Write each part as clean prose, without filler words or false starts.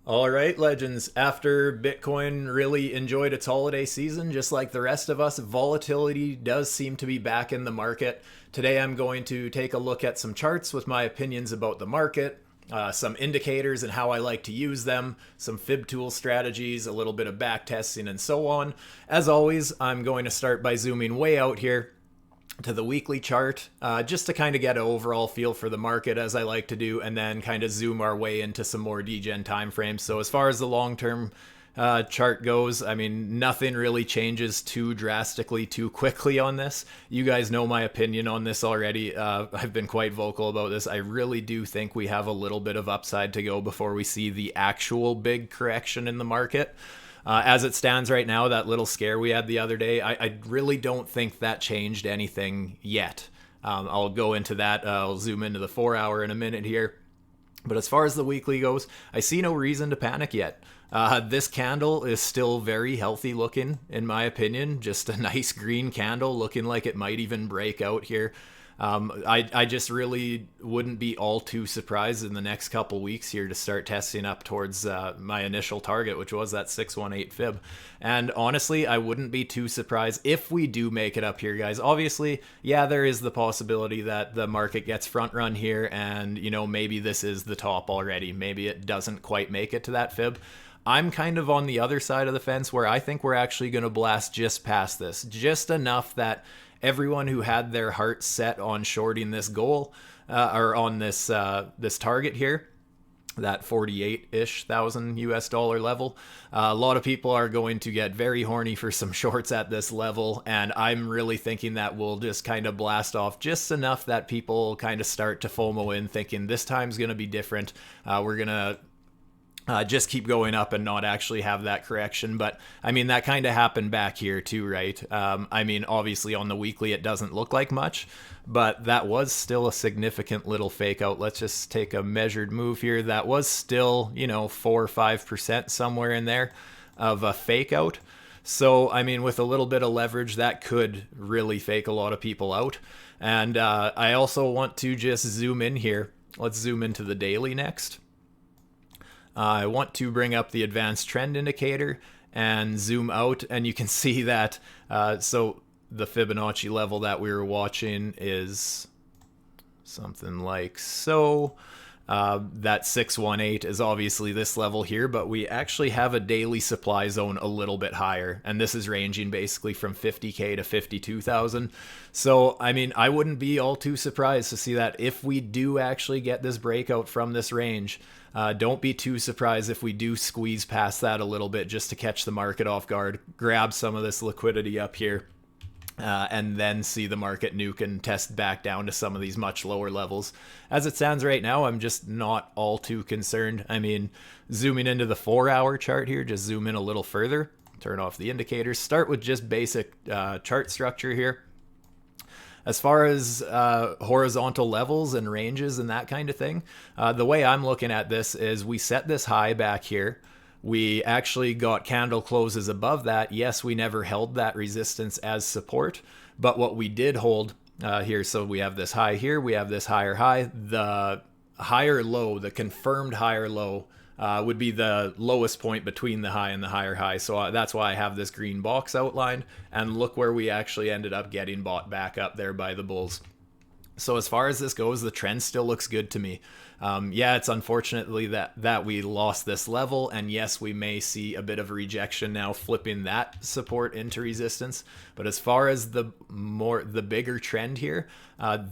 All right, legends. After Bitcoin really enjoyed its holiday season, just like the rest of us, volatility does seem to be back in the market. Today, I'm going to take a look at some charts with my opinions about the market, some indicators and how I like to use them, some fib tool strategies, a little bit of back testing, and so on. As always, I'm going to start by zooming way out here to the weekly chart, just to kind of get an overall feel for the market, as I like to do, and then kind of zoom our way into some more degen timeframes. So as far as the long-term chart goes, I mean, nothing really changes too drastically too quickly on this. You guys know my opinion on this already. I've been quite vocal about this. I really do think we have a little bit of upside to go before we see the actual big correction in the market. As it stands right now, that little scare we had the other day, I really don't think that changed anything yet. I'll go into that. I'll zoom into the 4 hour in a minute here. But as far as the weekly goes, I see no reason to panic yet. This candle is still very healthy looking, in my opinion. Just a nice green candle looking like it might even break out here. I just really wouldn't be all too surprised in the next couple weeks here to start testing up towards my initial target, which was that 618 fib. And honestly, I wouldn't be too surprised if we do make it up here, guys. Obviously, yeah, there is the possibility that the market gets front run here and, you know, maybe this is the top already. Maybe it doesn't quite make it to that fib. I'm kind of on the other side of the fence where I think we're actually going to blast just past this, just enough that everyone who had their heart set on shorting this goal or on this target here, that 48-ish thousand US dollar level, a lot of people are going to get very horny for some shorts at this level, and I'm really thinking that we'll just kind of blast off just enough that people kind of start to FOMO in, thinking this time's going to be different. We're going to just keep going up and not actually have that correction. But I mean, that kind of happened back here too, right? I mean, obviously on the weekly, it doesn't look like much, but that was still a significant little fake out. Let's just take a measured move here. That was still, you know, 4 or 5% somewhere in there of a fake out. So, I mean, with a little bit of leverage, that could really fake a lot of people out. And I also want to just zoom in here. Let's zoom into the daily next. I want to bring up the advanced trend indicator and zoom out, and you can see that so the Fibonacci level that we were watching is something like so. That 618 is obviously this level here, but we actually have a daily supply zone a little bit higher, and this is ranging basically from 50k to 52,000. So, I mean, I wouldn't be all too surprised to see that if we do actually get this breakout from this range. Don't be too surprised if we do squeeze past that a little bit just to catch the market off guard, grab some of this liquidity up here, and then see the market nuke and test back down to some of these much lower levels. As it stands right now, I'm just not all too concerned. I mean, zooming into the 4 hour chart here, just zoom in a little further, turn off the indicators, start with just basic chart structure here. As far as horizontal levels and ranges and that kind of thing, the way I'm looking at this is we set this high back here. We actually got candle closes above that. Yes, we never held that resistance as support, but what we did hold here, so we have this high here, we have this higher high. The higher low, the confirmed higher low, would be the lowest point between the high and the higher high. So that's why I have this green box outlined. And look where we actually ended up getting bought back up there by the bulls. So as far as this goes, the trend still looks good to me. Yeah, it's unfortunately that we lost this level, and yes, we may see a bit of rejection now, flipping that support into resistance. But as far as the bigger trend here,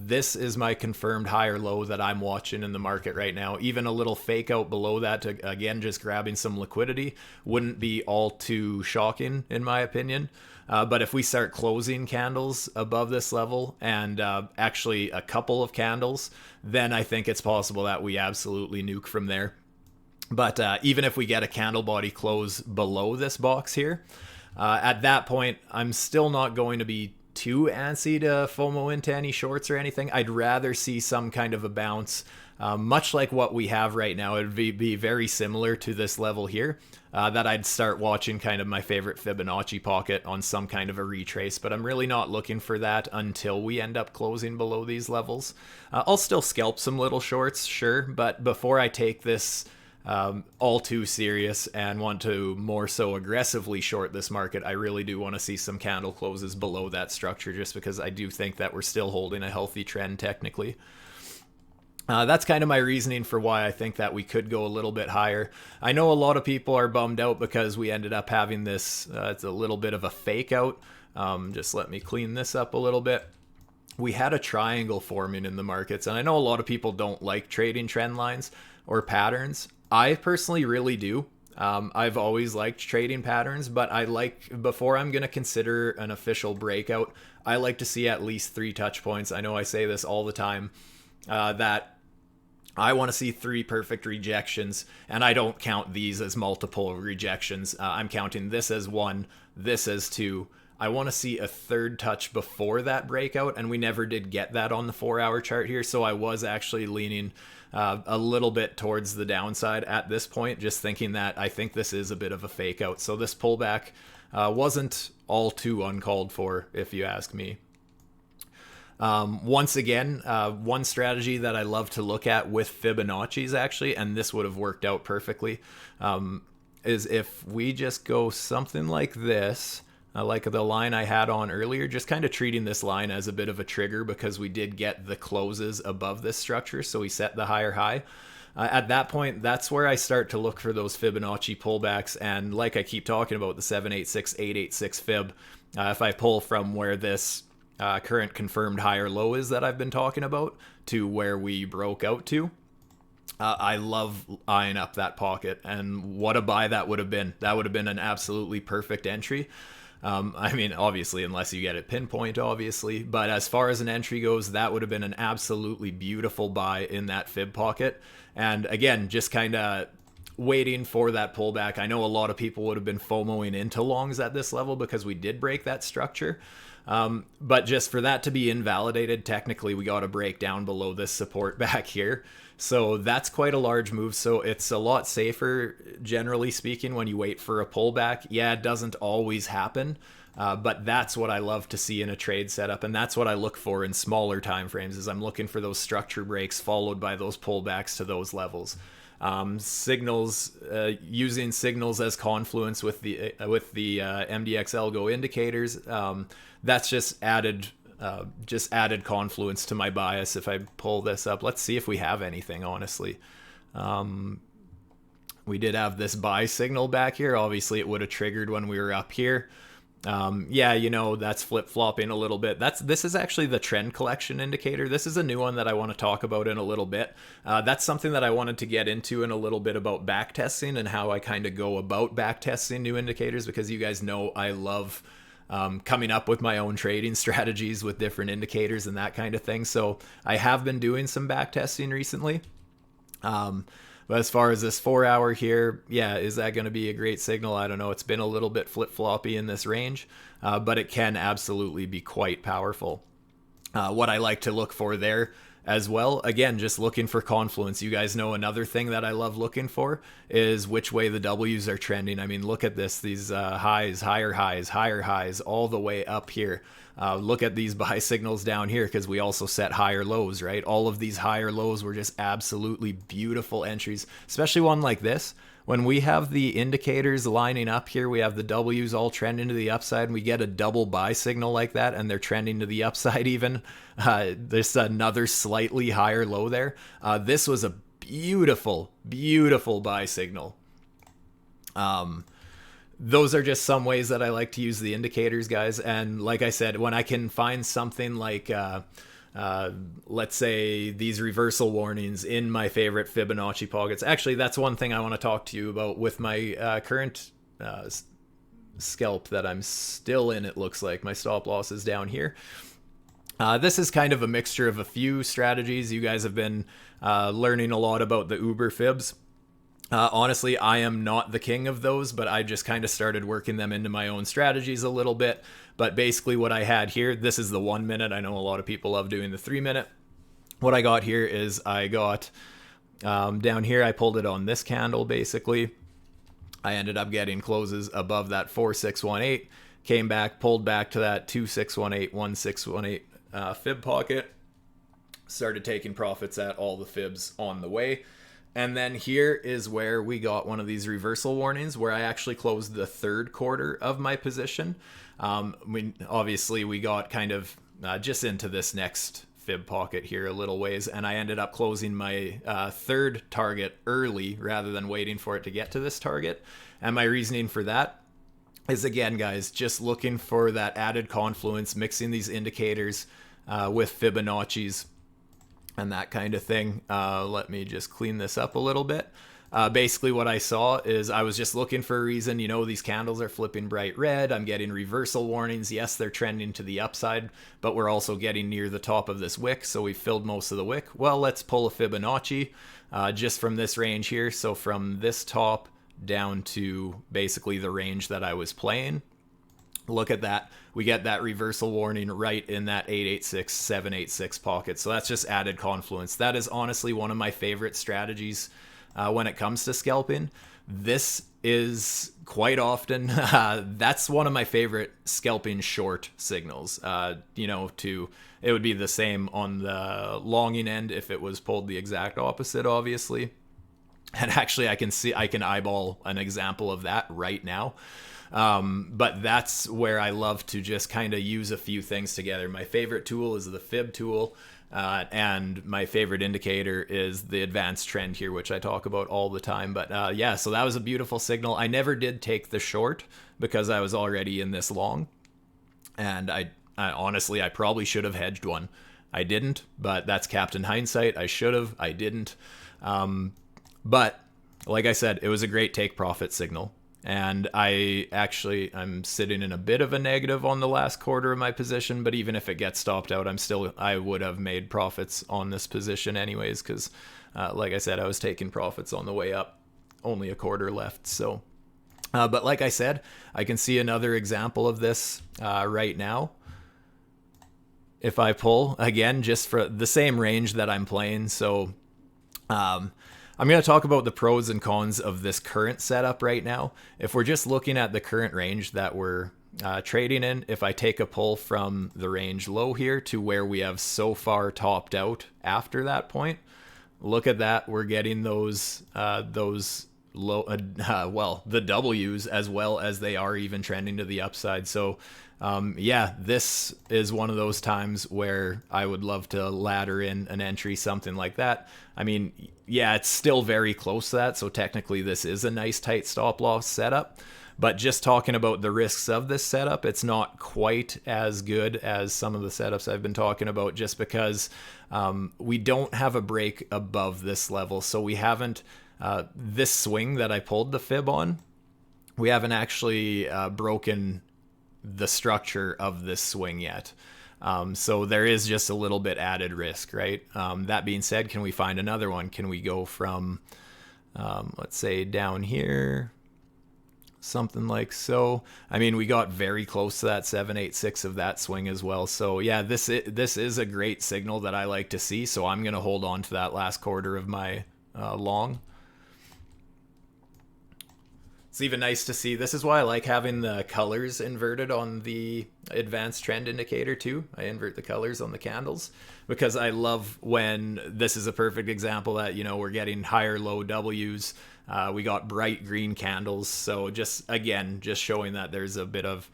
this is my confirmed higher low that I'm watching in the market right now. Even a little fake out below that to, again, just grabbing some liquidity wouldn't be all too shocking in my opinion. But if we start closing candles above this level and actually a couple of candles, then I think it's possible that we absolutely nuke from there. But even if we get a candle body close below this box here, at that point, I'm still not going to be too antsy to FOMO into any shorts or anything. I'd rather see some kind of a bounce, much like what we have right now. It would be very similar to this level here, that I'd start watching kind of my favorite Fibonacci pocket on some kind of a retrace, but I'm really not looking for that until we end up closing below these levels. I'll still scalp some little shorts, sure, but before I take this all too serious and want to more so aggressively short this market, I really do want to see some candle closes below that structure, just because I do think that we're still holding a healthy trend technically. That's kind of my reasoning for why I think that we could go a little bit higher. I know a lot of people are bummed out because we ended up having this, it's a little bit of a fake out. Just let me clean this up a little bit. We had a triangle forming in the markets, and I know a lot of people don't like trading trend lines or patterns. I personally really do. I've always liked trading patterns, but I like, before I'm going to consider an official breakout, I like to see at least 3 touch points. I know I say this all the time, that I want to see 3 perfect rejections, and I don't count these as multiple rejections. I'm counting this as 1, this as 2. I want to see a 3rd touch before that breakout, and we never did get that on the 4-hour chart here, so I was actually leaning a little bit towards the downside at this point, just thinking that I think this is a bit of a fake out. So this pullback wasn't all too uncalled for, if you ask me. Once again, one strategy that I love to look at with Fibonacci's actually, and this would have worked out perfectly, is if we just go something like this, like the line I had on earlier, just kind of treating this line as a bit of a trigger because we did get the closes above this structure, so we set the higher high. At that point, that's where I start to look for those Fibonacci pullbacks, and like I keep talking about, the 786, 886 fib, if I pull from where this current confirmed higher low is that I've been talking about to where we broke out to, I love eyeing up that pocket, and what a buy that would have been. That would have been an absolutely perfect entry. I mean, obviously, unless you get it pinpoint, obviously. But as far as an entry goes, that would have been an absolutely beautiful buy in that fib pocket. And again, just kind of waiting for that pullback. I know a lot of people would have been FOMOing into longs at this level because we did break that structure. But just for that to be invalidated, technically, we got to break down below this support back here. So that's quite a large move. So it's a lot safer, generally speaking, when you wait for a pullback. Yeah, it doesn't always happen, but that's what I love to see in a trade setup, and that's what I look for in smaller time frames. Is I'm looking for those structure breaks followed by those pullbacks to those levels. Signals, using signals as confluence with the MDX ALGO indicators. That's just added confluence to my bias. If I pull this up, let's see if we have anything, honestly. We did have this buy signal back here. Obviously it would have triggered when we were up here. Yeah, you know, that's flip-flopping a little bit. This is actually the trend collection indicator. This is a new one that I want to talk about in a little bit. That's something that I wanted to get into in a little bit about backtesting and how I kind of go about backtesting new indicators, because you guys know I love coming up with my own trading strategies with different indicators and that kind of thing. So I have been doing some backtesting recently. But as far as this 4-hour here, yeah, is that going to be a great signal? I don't know. It's been a little bit flip-floppy in this range, but it can absolutely be quite powerful. What I like to look for there as well, again, just looking for confluence. You guys know another thing that I love looking for is which way the W's are trending. I mean, look at this, these highs, higher highs, all the way up here. Look at these buy signals down here, because we also set higher lows, right? All of these higher lows were just absolutely beautiful entries, especially one like this. When we have the indicators lining up here, we have the W's all trending to the upside, and we get a double buy signal like that, and they're trending to the upside even. There's another slightly higher low there. This was a beautiful, beautiful buy signal. Those are just some ways that I like to use the indicators, guys. And like I said, when I can find something like, let's say these reversal warnings in my favorite Fibonacci pockets. Actually, that's one thing I want to talk to you about with my current scalp that I'm still in. It looks like my stop loss is down here. This is kind of a mixture of a few strategies. You guys have been learning a lot about the Uber fibs. Honestly, I am not the king of those, but I just kind of started working them into my own strategies a little bit. But basically what I had here, this is the 1 minute. I know a lot of people love doing the 3 minute. What I got here is I got down here, I pulled it on this candle basically. I ended up getting closes above that 4618, came back, pulled back to that 2618, 1618 fib pocket, started taking profits at all the fibs on the way. And then here is where we got one of these reversal warnings where I actually closed the third quarter of my position. Obviously we got kind of just into this next fib pocket here a little ways, and I ended up closing my third target early rather than waiting for it to get to this target. And my reasoning for that is, again, guys, just looking for that added confluence, mixing these indicators with Fibonacci's and that kind of thing. Let me just clean this up a little bit. Basically what I saw is I was just looking for a reason. You know, these candles are flipping bright red. I'm getting reversal warnings. Yes, they're trending to the upside, but we're also getting near the top of this wick, so we filled most of the wick. Well, let's pull a Fibonacci just from this range here. So from this top down to basically the range that I was playing. Look at that. We get that reversal warning right in that 886, 786 pocket. So that's just added confluence. That is honestly one of my favorite strategies when it comes to scalping. This is quite often, that's one of my favorite scalping short signals. You know, it would be the same on the longing end if it was pulled the exact opposite, obviously. And actually I can eyeball an example of that right now. But that's where I love to just kind of use a few things together. My favorite tool is the fib tool, and my favorite indicator is the advanced trend here, which I talk about all the time. But yeah, so that was a beautiful signal. I never did take the short because I was already in this long, and I honestly, I probably should have hedged one. I didn't, but that's Captain Hindsight. I should have, I didn't. But like I said, it was a great take profit signal. And I'm sitting in a bit of a negative on the last quarter of my position, but even if it gets stopped out, I would have made profits on this position anyways, because like I said, I was taking profits on the way up, only a quarter left. So, but like I said, I can see another example of this right now. If I pull again, just for the same range that I'm playing. So, I'm going to talk about the pros and cons of this current setup right now. If we're just looking at the current range that we're trading in, if I take a pull from the range low here to where we have so far topped out after that point, look at that. We're getting those low, the W's as well as they are even trending to the upside. So yeah, this is one of those times where I would love to ladder in an entry, something like that. I mean, yeah, it's still very close to that. So technically this is a nice tight stop loss setup, but just talking about the risks of this setup, it's not quite as good as some of the setups I've been talking about, just because we don't have a break above this level. So we haven't, this swing that I pulled the fib on, we haven't actually broken the structure of this swing yet. So there is just a little bit added risk, right? That being said, can we find another one? Can we go from, let's say down here, something like so? I mean, we got very close to that 786 of that swing as well. So yeah, this is a great signal that I like to see. So I'm going to hold on to that last quarter of my long. It's even nice to see. This is why I like having the colors inverted on the advanced trend indicator too. I invert the colors on the candles because I love when this is a perfect example that, you know, we're getting higher low W's. We got bright green candles. So just, again, just showing that there's a bit of,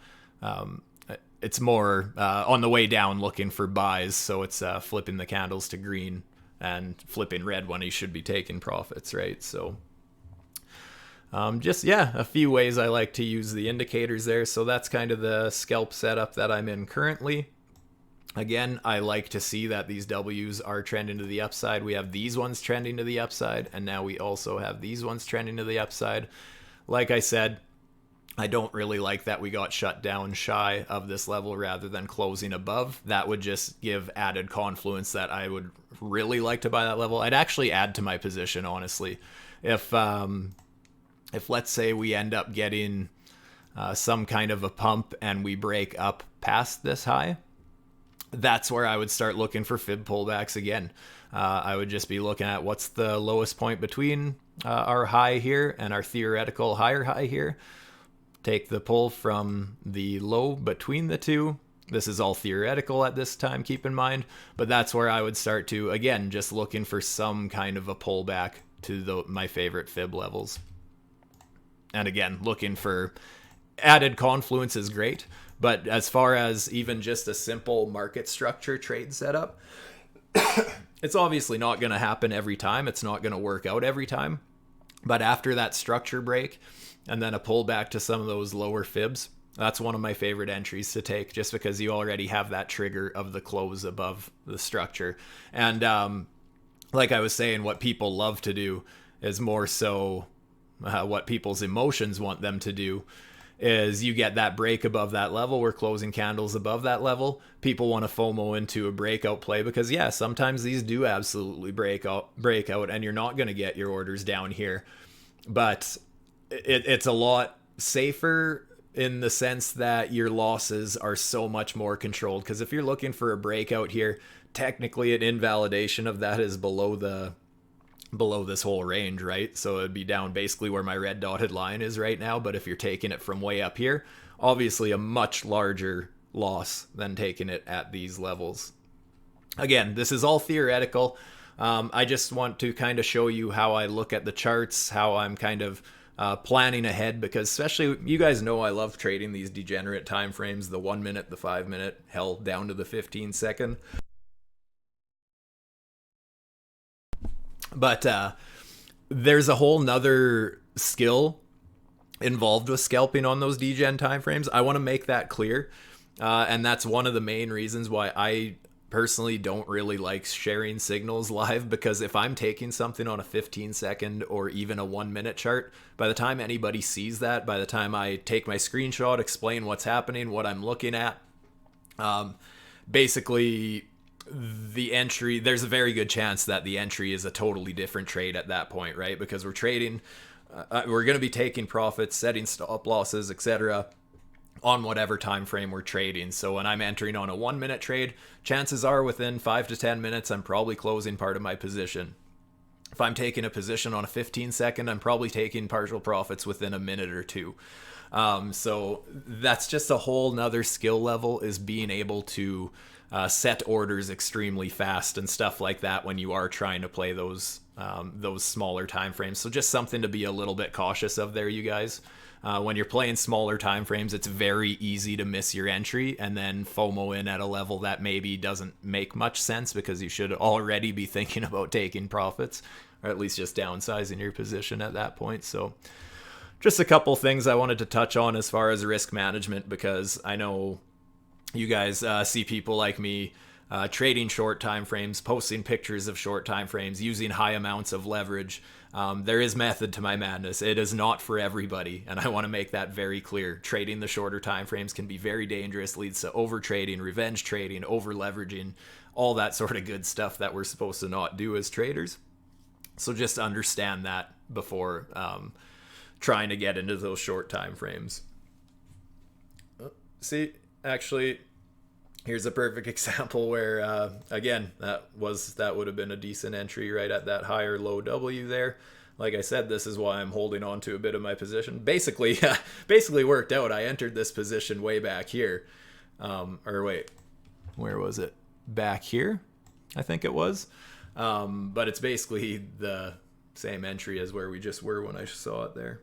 it's more on the way down looking for buys. So it's flipping the candles to green and flipping red when he should be taking profits, right? So just, yeah, a few ways I like to use the indicators there. So that's kind of the scalp setup that I'm in currently. Again, I like to see that these W's are trending to the upside. We have these ones trending to the upside, and now we also have these ones trending to the upside. Like I said, I don't really like that we got shut down shy of this level rather than closing above. That would just give added confluence that I would really like to buy that level. I'd actually add to my position, honestly. If let's say we end up getting some kind of a pump and we break up past this high, that's where I would start looking for fib pullbacks again. I would just be looking at what's the lowest point between our high here and our theoretical higher high here. Take the pull from the low between the two. This is all theoretical at this time, keep in mind, but that's where I would start to, again, just looking for some kind of a pullback to my favorite fib levels. And again, looking for added confluence is great, but as far as even just a simple market structure trade setup, it's obviously not going to happen every time. It's not going to work out every time. But after that structure break and then a pullback to some of those lower fibs, that's one of my favorite entries to take, just because you already have that trigger of the close above the structure. And like I was saying, what people love to do is more so what people's emotions want them to do. Is you get that break above that level, we're closing candles above that level, people want to FOMO into a breakout play, because yeah, sometimes these do absolutely break out, and you're not going to get your orders down here. But it's a lot safer in the sense that your losses are so much more controlled, because if you're looking for a breakout here, technically an invalidation of that is below this whole range, right? So it'd be down basically where my red dotted line is right now. But if you're taking it from way up here, obviously a much larger loss than taking it at these levels. Again, this is all theoretical. I just want to kind of show you how I look at the charts, how I'm kind of planning ahead, because especially you guys know I love trading these degenerate time frames, the 1 minute, the 5 minute, hell down to the 15 second. But there's a whole nother skill involved with scalping on those degen timeframes. I want to make that clear. And that's one of the main reasons why I personally don't really like sharing signals live, because if I'm taking something on a 15-second or even a 1 minute chart, by the time anybody sees that, by the time I take my screenshot, explain what's happening, what I'm looking at, basically the entry, there's a very good chance that the entry is a totally different trade at that point, right? Because we're trading, we're going to be taking profits, setting stop losses, etc. on whatever time frame we're trading. So when I'm entering on a 1 minute trade, chances are within 5 to 10 minutes, I'm probably closing part of my position. If I'm taking a position on a 15-second, I'm probably taking partial profits within a minute or two. So that's just a whole nother skill level, is being able to set orders extremely fast and stuff like that when you are trying to play those smaller time frames. So just something to be a little bit cautious of there, you guys. When you're playing smaller time frames, it's very easy to miss your entry and then FOMO in at a level that maybe doesn't make much sense, because you should already be thinking about taking profits, or at least just downsizing your position at that point. So just a couple things I wanted to touch on as far as risk management, because I know you guys see people like me trading short time frames, posting pictures of short time frames, using high amounts of leverage. There is method to my madness. It is not for everybody, and I want to make that very clear. Trading the shorter time frames can be very dangerous, leads to over trading, revenge trading, over leveraging, all that sort of good stuff that we're supposed to not do as traders. So just understand that before trying to get into those short time frames. See, actually, here's a perfect example where, again, that would have been a decent entry right at that higher low W there. Like I said, this is why I'm holding on to a bit of my position. Basically worked out. I entered this position way back here. Or wait, where was it? Back here, I think it was. But it's basically the same entry as where we just were when I saw it there.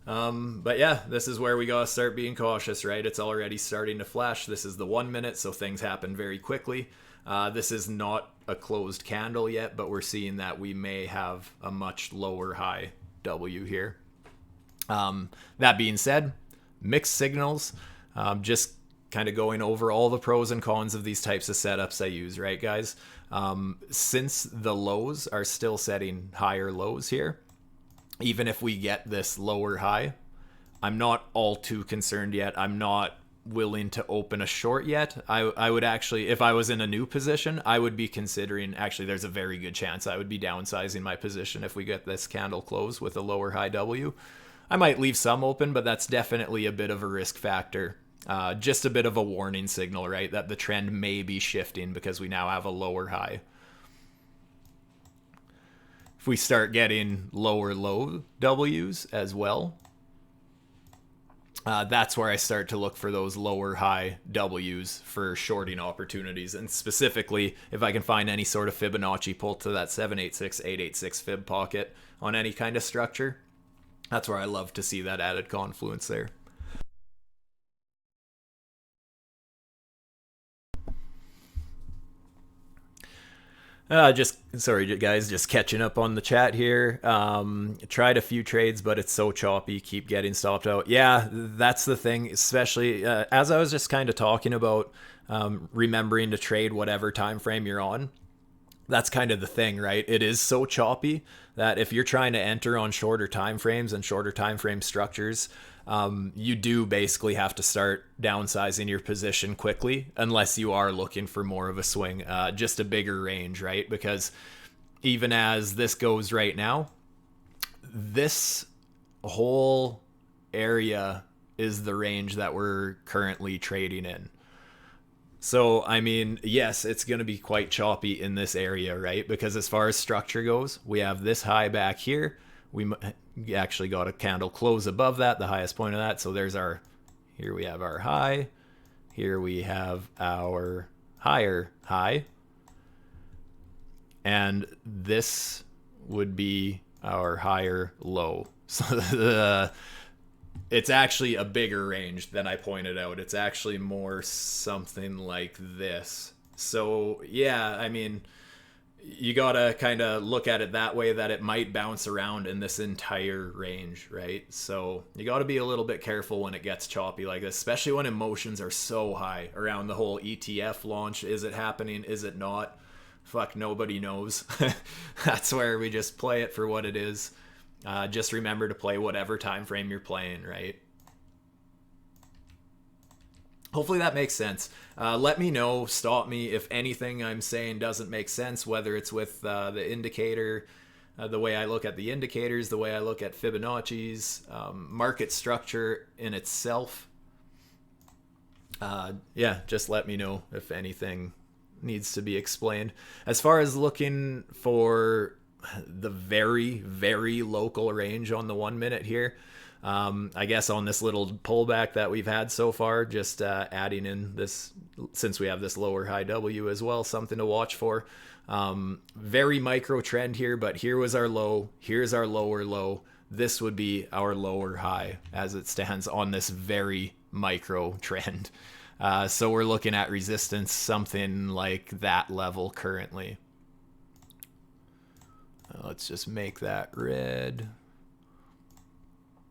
But yeah, this is where we gotta start being cautious, right? It's already starting to flash. This is the 1 minute, so things happen very quickly. This is not a closed candle yet, but we're seeing that we may have a much lower high W here. That being said, mixed signals, just kind of going over all the pros and cons of these types of setups I use, right, guys? Since the lows are still setting higher lows here, even if we get this lower high, I'm not all too concerned yet. I'm not willing to open a short yet. I would actually, if I was in a new position, I would be considering, actually there's a very good chance I would be downsizing my position if we get this candle close with a lower high W. I might leave some open, but that's definitely a bit of a risk factor. Just a bit of a warning signal, right? That the trend may be shifting because we now have a lower high. If we start getting lower low W's as well, that's where I start to look for those lower high W's for shorting opportunities. And specifically, if I can find any sort of Fibonacci pull to that 786, 886 fib pocket on any kind of structure, that's where I love to see that added confluence there. Just sorry, guys, just catching up on the chat here. Tried a few trades, but it's so choppy. Keep getting stopped out. Yeah, that's the thing. Especially as I was just kind of talking about, remembering to trade whatever time frame you're on. That's kind of the thing, right? It is so choppy that if you're trying to enter on shorter time frames and shorter time frame structures, you do basically have to start downsizing your position quickly, unless you are looking for more of a swing, just a bigger range, right? Because even as this goes right now, this whole area is the range that we're currently trading in. So, I mean, yes, it's going to be quite choppy in this area, right? Because as far as structure goes, we have this high back here. We actually got a candle close above that, the highest point of that. So there's our, here we have our high. Here we have our higher high. And this would be our higher low. So it's actually a bigger range than I pointed out. It's actually more something like this. So yeah, I mean, you gotta kind of look at it that way, that it might bounce around in this entire range, right? So you gotta be a little bit careful when it gets choppy like this, especially when emotions are so high around the whole ETF launch. Is it happening? Is it not? Fuck, nobody knows. That's where we just play it for what it is. Just remember to play whatever time frame you're playing, right? Hopefully that makes sense. Let me know, stop me if anything I'm saying doesn't make sense, whether it's with the indicator, the way I look at the indicators, the way I look at Fibonacci's, market structure in itself. Yeah, just let me know if anything needs to be explained. As far as looking for the very, very local range on the 1 minute here, I guess on this little pullback that we've had so far, just adding in this, since we have this lower high W as well, something to watch for. Very micro trend here, but here was our low, here's our lower low. This would be our lower high as it stands on this very micro trend. So we're looking at resistance, something like that level currently. Let's just make that red.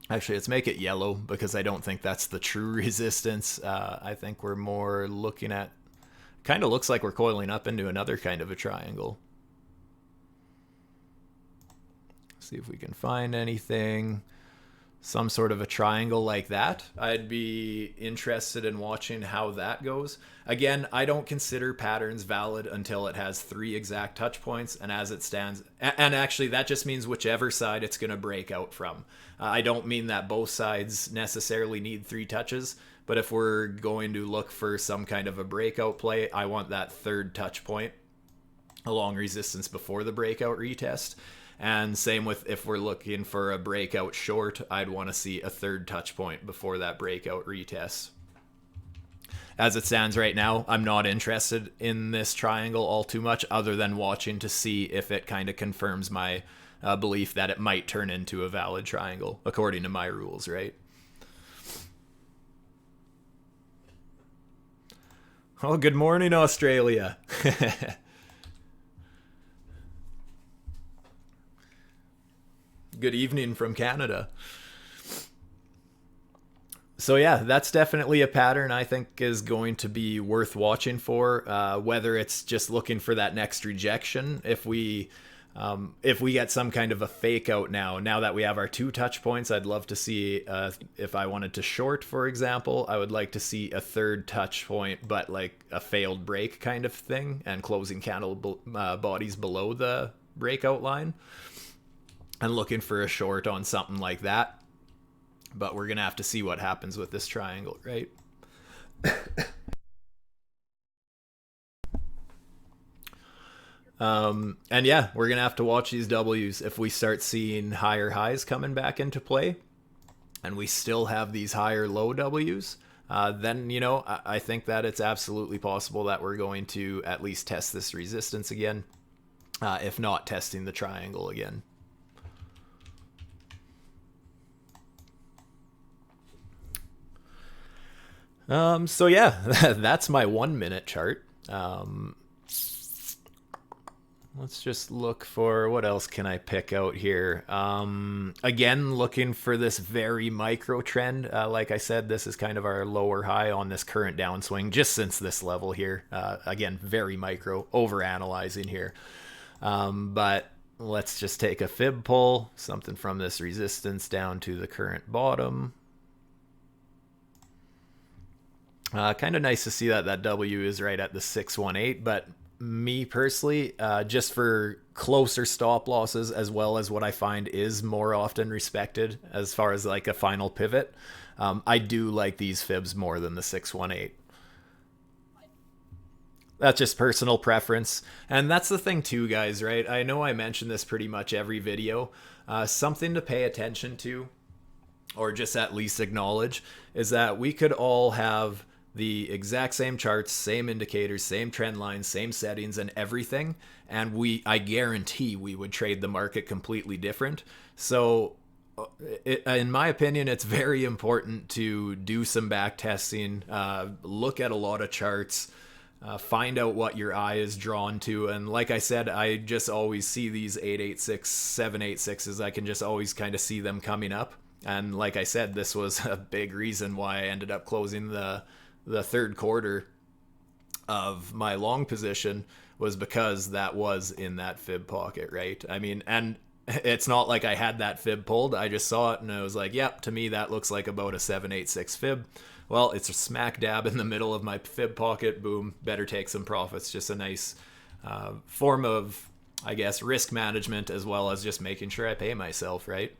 Actually, let's make it yellow, because I don't think that's the true resistance. I think we're more looking at, kind of looks like we're coiling up into another kind of a triangle. See if we can find anything. Some sort of a triangle like that. I'd be interested in watching how that goes. Again, I don't consider patterns valid until it has 3 exact touch points, and as it stands, and actually that just means whichever side it's going to break out from. I don't mean that both sides necessarily need 3 touches, but if we're going to look for some kind of a breakout play, I want that 3rd touch point along resistance before the breakout retest. And same with if we're looking for a breakout short, I'd want to see a 3rd touch point before that breakout retest. As it stands right now, I'm not interested in this triangle all too much, other than watching to see if it kind of confirms my belief that it might turn into a valid triangle, according to my rules, right? Oh, good morning, Australia. Good evening from Canada. So yeah, that's definitely a pattern I think is going to be worth watching for. Whether it's just looking for that next rejection, if we get some kind of a fake out now that we have our 2 touch points, I'd love to see, if I wanted to short, for example, I would like to see a 3rd touch point, but like a failed break kind of thing, and closing candle bodies below the breakout line. And looking for a short on something like that. But we're going to have to see what happens with this triangle, right? And yeah, we're going to have to watch these W's if we start seeing higher highs coming back into play. and we still have these higher low W's, then, you know, I think that it's absolutely possible that we're going to at least test this resistance again, if not testing the triangle again. So yeah, that's my 1 minute chart. Let's just look for what else can I pick out here. Again, looking for this very micro trend. Like I said, this is kind of our lower high on this current downswing, just since this level here. Again, very micro, over analyzing here. But let's just take a fib pull, something from this resistance down to the current bottom. Kind of nice to see that W is right at the 618, but me personally, just for closer stop losses, as well as what I find is more often respected as far as like a final pivot, I do like these fibs more than the 618. That's just personal preference. And that's the thing too, guys, right? I know I mention this pretty much every video. Something to pay attention to, or just at least acknowledge, is that we could all have the exact same charts, same indicators, same trend lines, same settings and everything, and I guarantee we would trade the market completely different. So in my opinion, it's very important to do some back testing, look at a lot of charts, find out what your eye is drawn to. And like I said, I just always see these 886, 786s. I can just always kind of see them coming up. And like I said, this was a big reason why I ended up closing the third quarter of my long position, was because that was in that fib pocket, right? I mean, and it's not like I had that fib pulled. I just saw it and I was like, yep, to me that looks like about a 786 fib. Well, it's a smack dab in the middle of my fib pocket. Boom, better take some profits. Just a nice form of, I guess, risk management, as well as just making sure I pay myself, right?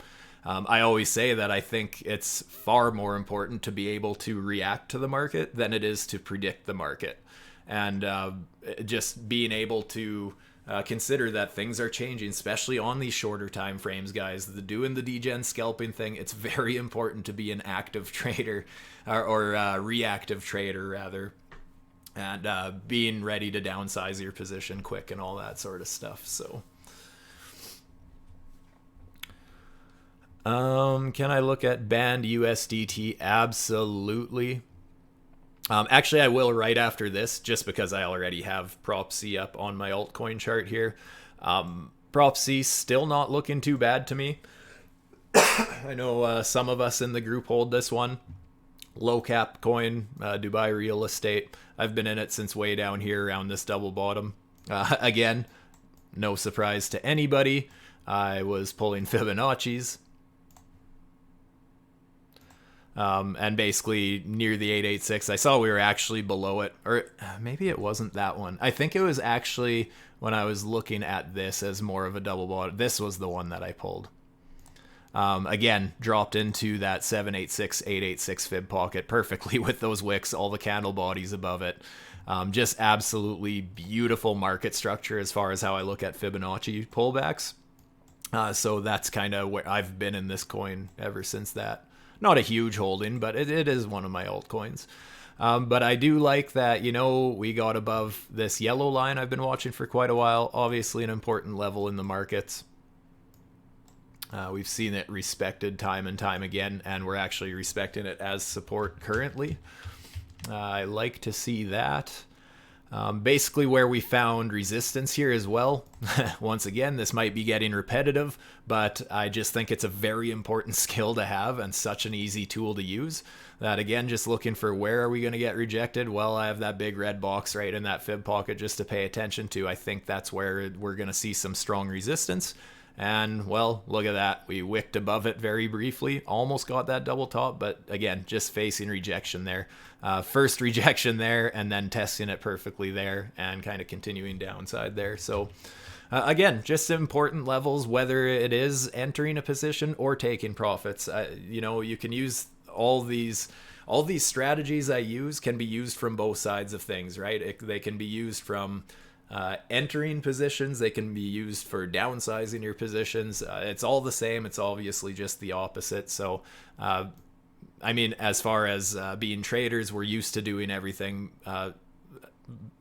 I always say that I think it's far more important to be able to react to the market than it is to predict the market. And just being able to consider that things are changing, especially on these shorter time frames, guys. Doing the degen scalping thing, it's very important to be an active trader, or reactive trader, rather. And being ready to downsize your position quick and all that sort of stuff. So can I look at banned USDT? Absolutely. Actually, I will right after this, just because I already have Prop C up on my altcoin chart here. Prop C still not looking too bad to me. I know some of us in the group hold this one. Low cap coin, Dubai real estate. I've been in it since way down here around this double bottom. Again, no surprise to anybody. I was pulling Fibonacci's. And basically near the 886, I saw we were actually below it, or maybe it wasn't that one. I think it was actually when I was looking at this as more of a double bottom. This was the one that I pulled. Again, dropped into that 786, 886 fib pocket perfectly with those wicks, all the candle bodies above it. Just absolutely beautiful market structure as far as how I look at Fibonacci pullbacks. So that's kind of where I've been in this coin ever since that. Not a huge holding, but it is one of my altcoins. But I do like that, you know, we got above this yellow line I've been watching for quite a while. Obviously an important level in the markets. We've seen it respected time and time again, and we're actually respecting it as support currently. I like to see that. Basically where we found resistance here as well. Once again, this might be getting repetitive, but I just think it's a very important skill to have and such an easy tool to use that, again, just looking for where are we going to get rejected. Well, I have that big red box right in that fib pocket just to pay attention to. I think that's where we're going to see some strong resistance. And, well, look at that. We wicked above it very briefly. Almost got that double top, but again, just facing rejection there. First rejection there, and then testing it perfectly there, and kind of continuing downside there. So, again, just important levels, whether it is entering a position or taking profits. You know, you can use all these strategies I use can be used from both sides of things, right? They can be used from entering positions. They can be used for downsizing your positions. It's all the same. It's obviously just the opposite. So, I mean, as far as being traders, we're used to doing everything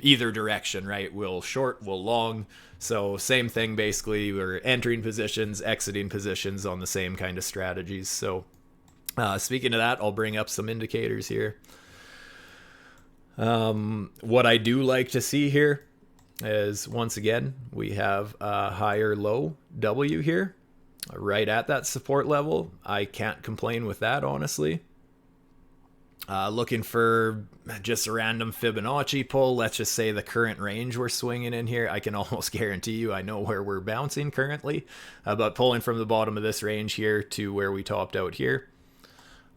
either direction, right? We'll short, we'll long. So same thing, basically. We're entering positions, exiting positions on the same kind of strategies. So speaking of that, I'll bring up some indicators here. What I do like to see here is, once again, we have a higher low W here, right at that support level. I can't complain with that, honestly. Looking for just a random Fibonacci pull. Let's just say the current range we're swinging in here. I can almost guarantee you I know where we're bouncing currently. But pulling from the bottom of this range here to where we topped out here.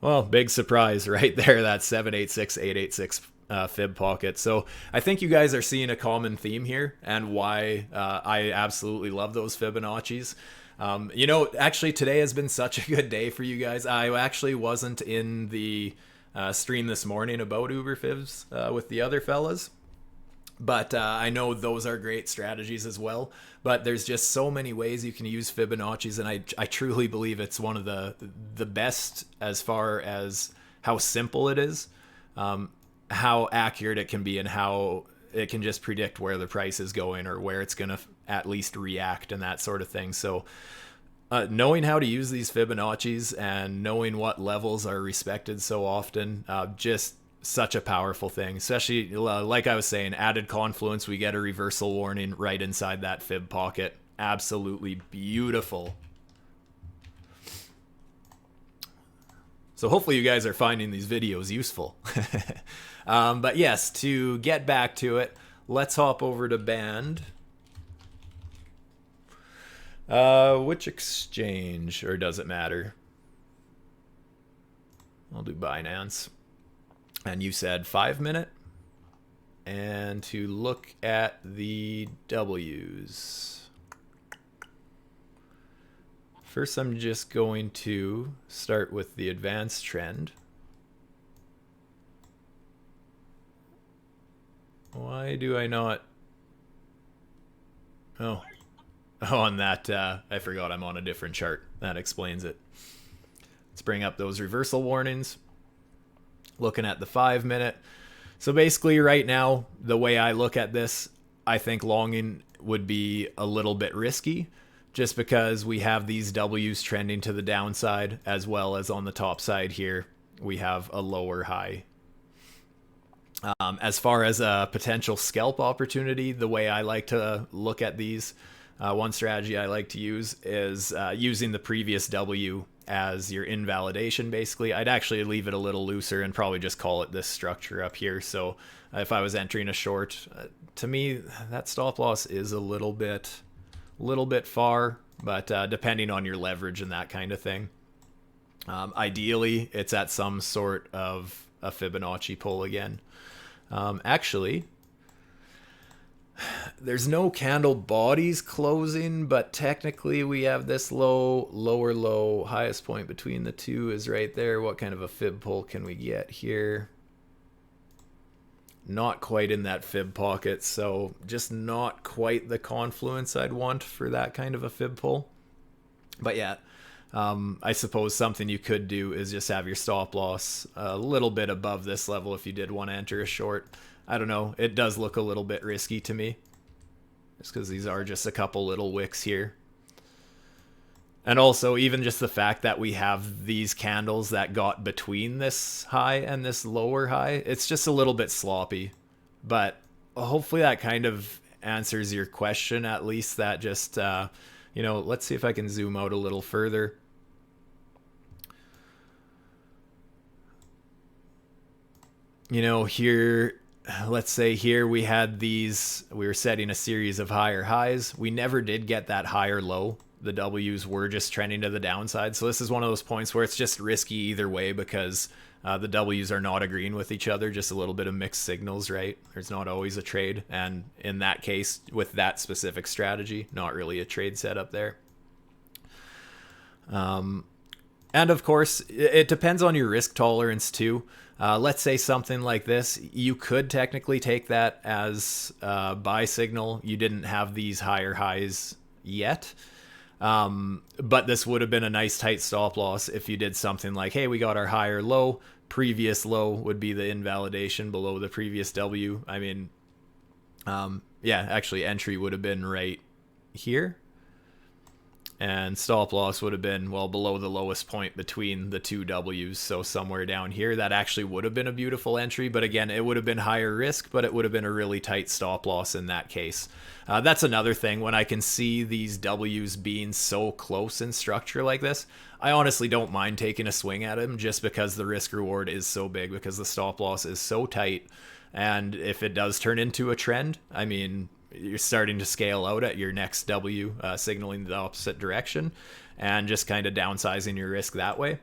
Well, big surprise right there, that 786, 886 fib pocket. So I think you guys are seeing a common theme here, and why I absolutely love those Fibonaccis. You know, actually today has been such a good day for you guys. I actually wasn't in the stream this morning about Uber Fibs with the other fellas, but I know those are great strategies as well. But there's just so many ways you can use Fibonaccis, and I truly believe it's one of the best as far as how simple it is, how accurate it can be, and how it can just predict where the price is going, or where it's going to at least react, and that sort of thing. So knowing how to use these Fibonaccis and knowing what levels are respected so often, just such a powerful thing. Especially, like I was saying, added confluence, we get a reversal warning right inside that fib pocket. Absolutely beautiful. So hopefully you guys are finding these videos useful. But yes, to get back to it, let's hop over to Band. Which exchange, or does it matter? I'll do Binance. And you said 5 minute. And to look at the W's. First, I'm just going to start with the advanced trend. Why do I not? Oh, on that, I forgot I'm on a different chart. That explains it. Let's bring up those reversal warnings. Looking at the 5 minute. So basically right now, the way I look at this, I think longing would be a little bit risky, just because we have these W's trending to the downside, as well as on the top side here, we have a lower high. As far as a potential scalp opportunity, the way I like to look at these, one strategy I like to use is using the previous W as your invalidation, basically. I'd actually leave it a little looser and probably just call it this structure up here. So if I was entering a short, to me, that stop loss is a little bit far, but depending on your leverage and that kind of thing. Ideally, it's at some sort of a Fibonacci pull again. Actually, there's no candle bodies closing, but technically we have this low, lower low, highest point between the two is right there. What kind of a fib pull can we get here? Not quite in that fib pocket, so just not quite the confluence I'd want for that kind of a fib pull. But yeah, I suppose something you could do is just have your stop loss a little bit above this level if you did want to enter a short. I don't know. It does look a little bit risky to me, just because these are just a couple little wicks here. And also, even just the fact that we have these candles that got between this high and this lower high, it's just a little bit sloppy. But hopefully that kind of answers your question, at least. That just, you know, let's see if I can zoom out a little further. You know, here, let's say here we had these, we were setting a series of higher highs. We never did get that higher low. The W's were just trending to the downside. So this is one of those points where it's just risky either way, because the W's are not agreeing with each other. Just a little bit of mixed signals, right? There's not always a trade. And in that case, with that specific strategy, not really a trade setup there. And of course, it depends on your risk tolerance too. Let's say something like this, you could technically take that as a buy signal. You didn't have these higher highs yet. But this would have been a nice tight stop loss if you did something like, hey, we got our higher low. Previous low would be the invalidation below the previous W. I mean, yeah, actually entry would have been right here. And stop loss would have been, well, below the lowest point between the two W's, so somewhere down here. That actually would have been a beautiful entry, but again, it would have been higher risk, but it would have been a really tight stop loss in that case. That's another thing. When I can see these W's being so close in structure like this, I honestly don't mind taking a swing at them just because the risk reward is so big, because the stop loss is so tight. And if it does turn into a trend, I mean, you're starting to scale out at your next W, signaling the opposite direction, and just kind of downsizing your risk that way.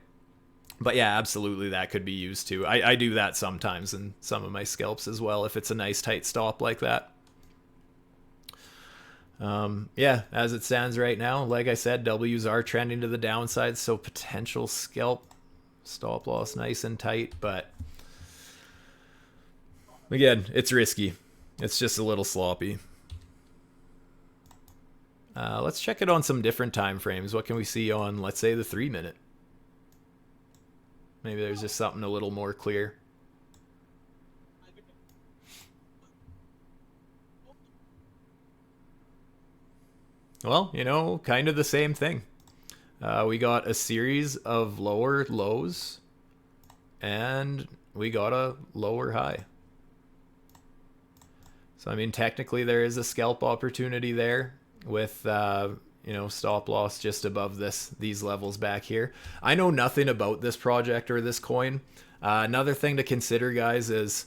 But yeah, absolutely, that could be used too. I do that sometimes in some of my scalps as well, if it's a nice tight stop like that. Yeah, as it stands right now, like I said, W's are trending to the downside, so potential scalp stop loss nice and tight, but again, it's risky. It's just a little sloppy. Let's check it on some different time frames. What can we see on, let's say, the 3-minute? Maybe there's just something a little more clear. Well, you know, kind of the same thing. We got a series of lower lows, and we got a lower high. So, I mean, technically there is a scalp opportunity there with, you know, stop loss just above these levels back here. I know nothing about this project or this coin. Another thing to consider, guys, is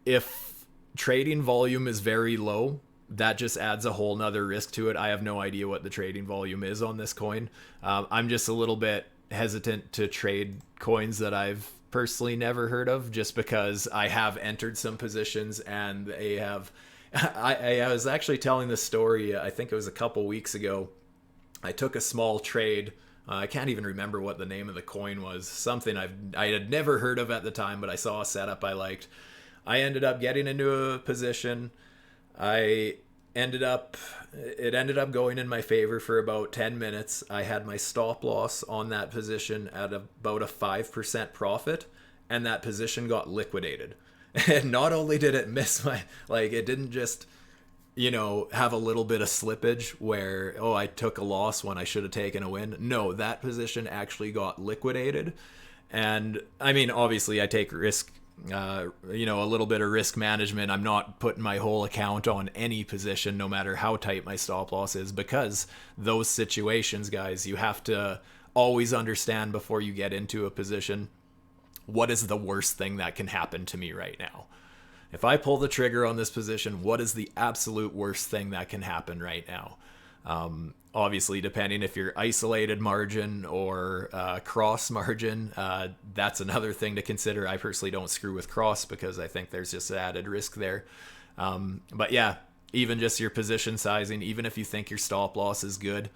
if trading volume is very low, that just adds a whole nother risk to it. I have no idea what the trading volume is on this coin. I'm just a little bit hesitant to trade coins that I've personally never heard of, just because I have entered some positions and they have... I was actually telling this story, I think it was a couple weeks ago. I took a small trade. I can't even remember what the name of the coin was. Something I had never heard of at the time, but I saw a setup I liked. I ended up getting into a position. It ended up going in my favor for about 10 minutes. I had my stop loss on that position at about a 5% profit, and that position got liquidated. And not only did it miss it didn't just, you know, have a little bit of slippage where, oh, I took a loss when I should have taken a win. No, that position actually got liquidated. And I mean, obviously I take risk, you know, a little bit of risk management. I'm not putting my whole account on any position, no matter how tight my stop loss is, because those situations, guys, you have to always understand before you get into a position, what is the worst thing that can happen to me right now? If I pull the trigger on this position, what is the absolute worst thing that can happen right now? Obviously, depending if you're isolated margin or cross margin, that's another thing to consider. I personally don't screw with cross because I think there's just added risk there. But yeah, even just your position sizing, even if you think your stop loss is good,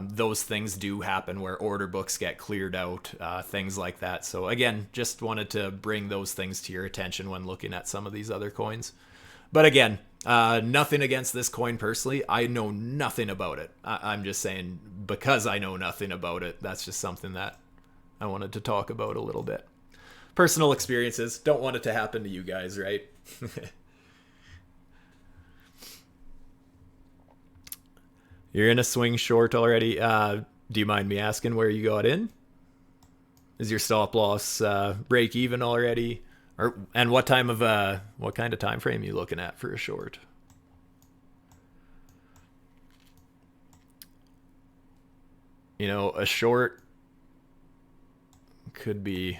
those things do happen where order books get cleared out, things like that. So again, just wanted to bring those things to your attention when looking at some of these other coins. But again, nothing against this coin personally. I know nothing about it. I'm just saying, because I know nothing about it, that's just something that I wanted to talk about a little bit. Personal experiences. Don't want it to happen to you guys, right? You're in a swing short already. Do you mind me asking where you got in? Is your stop loss break even already? And what kind of time frame are you looking at for a short? You know, a short could be,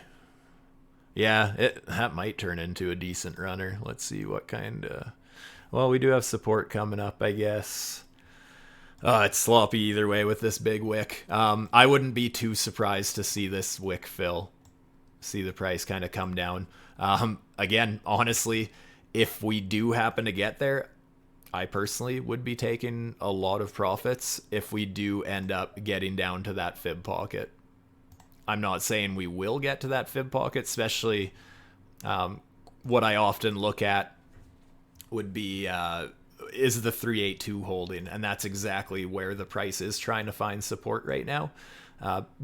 yeah, that might turn into a decent runner. Let's see what kind of, well, we do have support coming up, I guess. It's sloppy either way with this big wick. I wouldn't be too surprised to see this wick fill, see the price kind of come down. Again, honestly, if we do happen to get there, I personally would be taking a lot of profits if we do end up getting down to that fib pocket. I'm not saying we will get to that fib pocket, especially what I often look at would be is the 382 holding, and that's exactly where the price is trying to find support right now.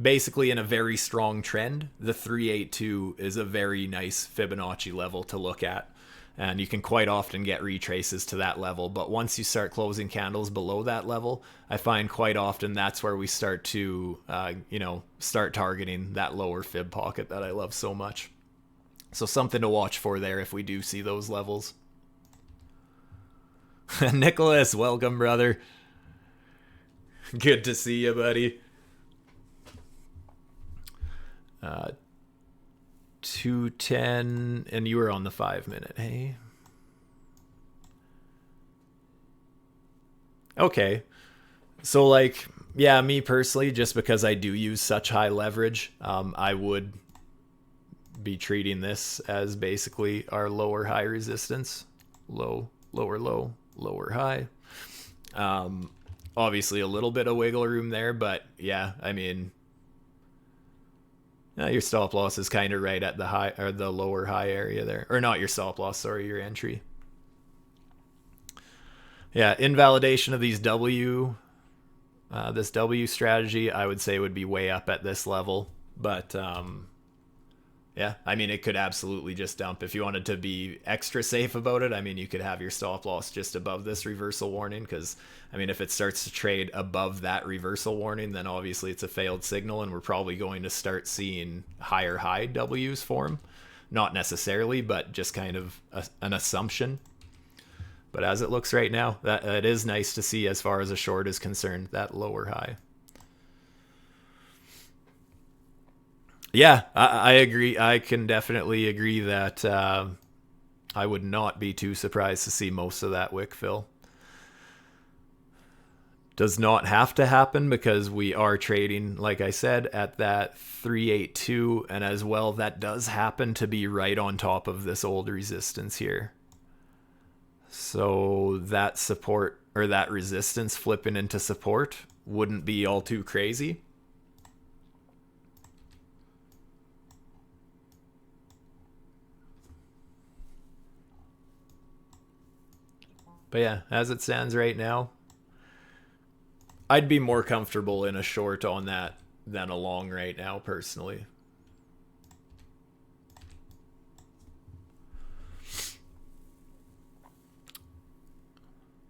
Basically, in a very strong trend, the 382 is a very nice Fibonacci level to look at, and you can quite often get retraces to that level. But once you start closing candles below that level, I find quite often that's where we start to, start targeting that lower fib pocket that I love so much. So something to watch for there if we do see those levels. Nicholas, welcome, brother. Good to see you, buddy. 210, and you were on the 5 minute, hey? Okay. So, like, yeah, me personally, just because I do use such high leverage, I would be treating this as basically our lower high resistance. Low, lower low, lower high. Obviously a little bit of wiggle room there, but yeah, I mean, your stop loss is kind of right at the high or the lower high area there, or not your stop loss, sorry, your entry. Yeah, invalidation of these this W strategy, I would say would be way up at this level, but yeah, I mean, it could absolutely just dump. If you wanted to be extra safe about it, I mean, you could have your stop loss just above this reversal warning, because, I mean, if it starts to trade above that reversal warning, then obviously it's a failed signal, and we're probably going to start seeing higher high Ws form. Not necessarily, but just kind of an assumption. But as it looks right now, that is nice to see as far as a short is concerned, that lower high. Yeah, I agree. I can definitely agree that I would not be too surprised to see most of that wick fill. Does not have to happen because we are trading, like I said, at that 382, and as well, that does happen to be right on top of this old resistance here. So that support, or that resistance flipping into support, wouldn't be all too crazy. But yeah, as it stands right now, I'd be more comfortable in a short on that than a long right now, personally.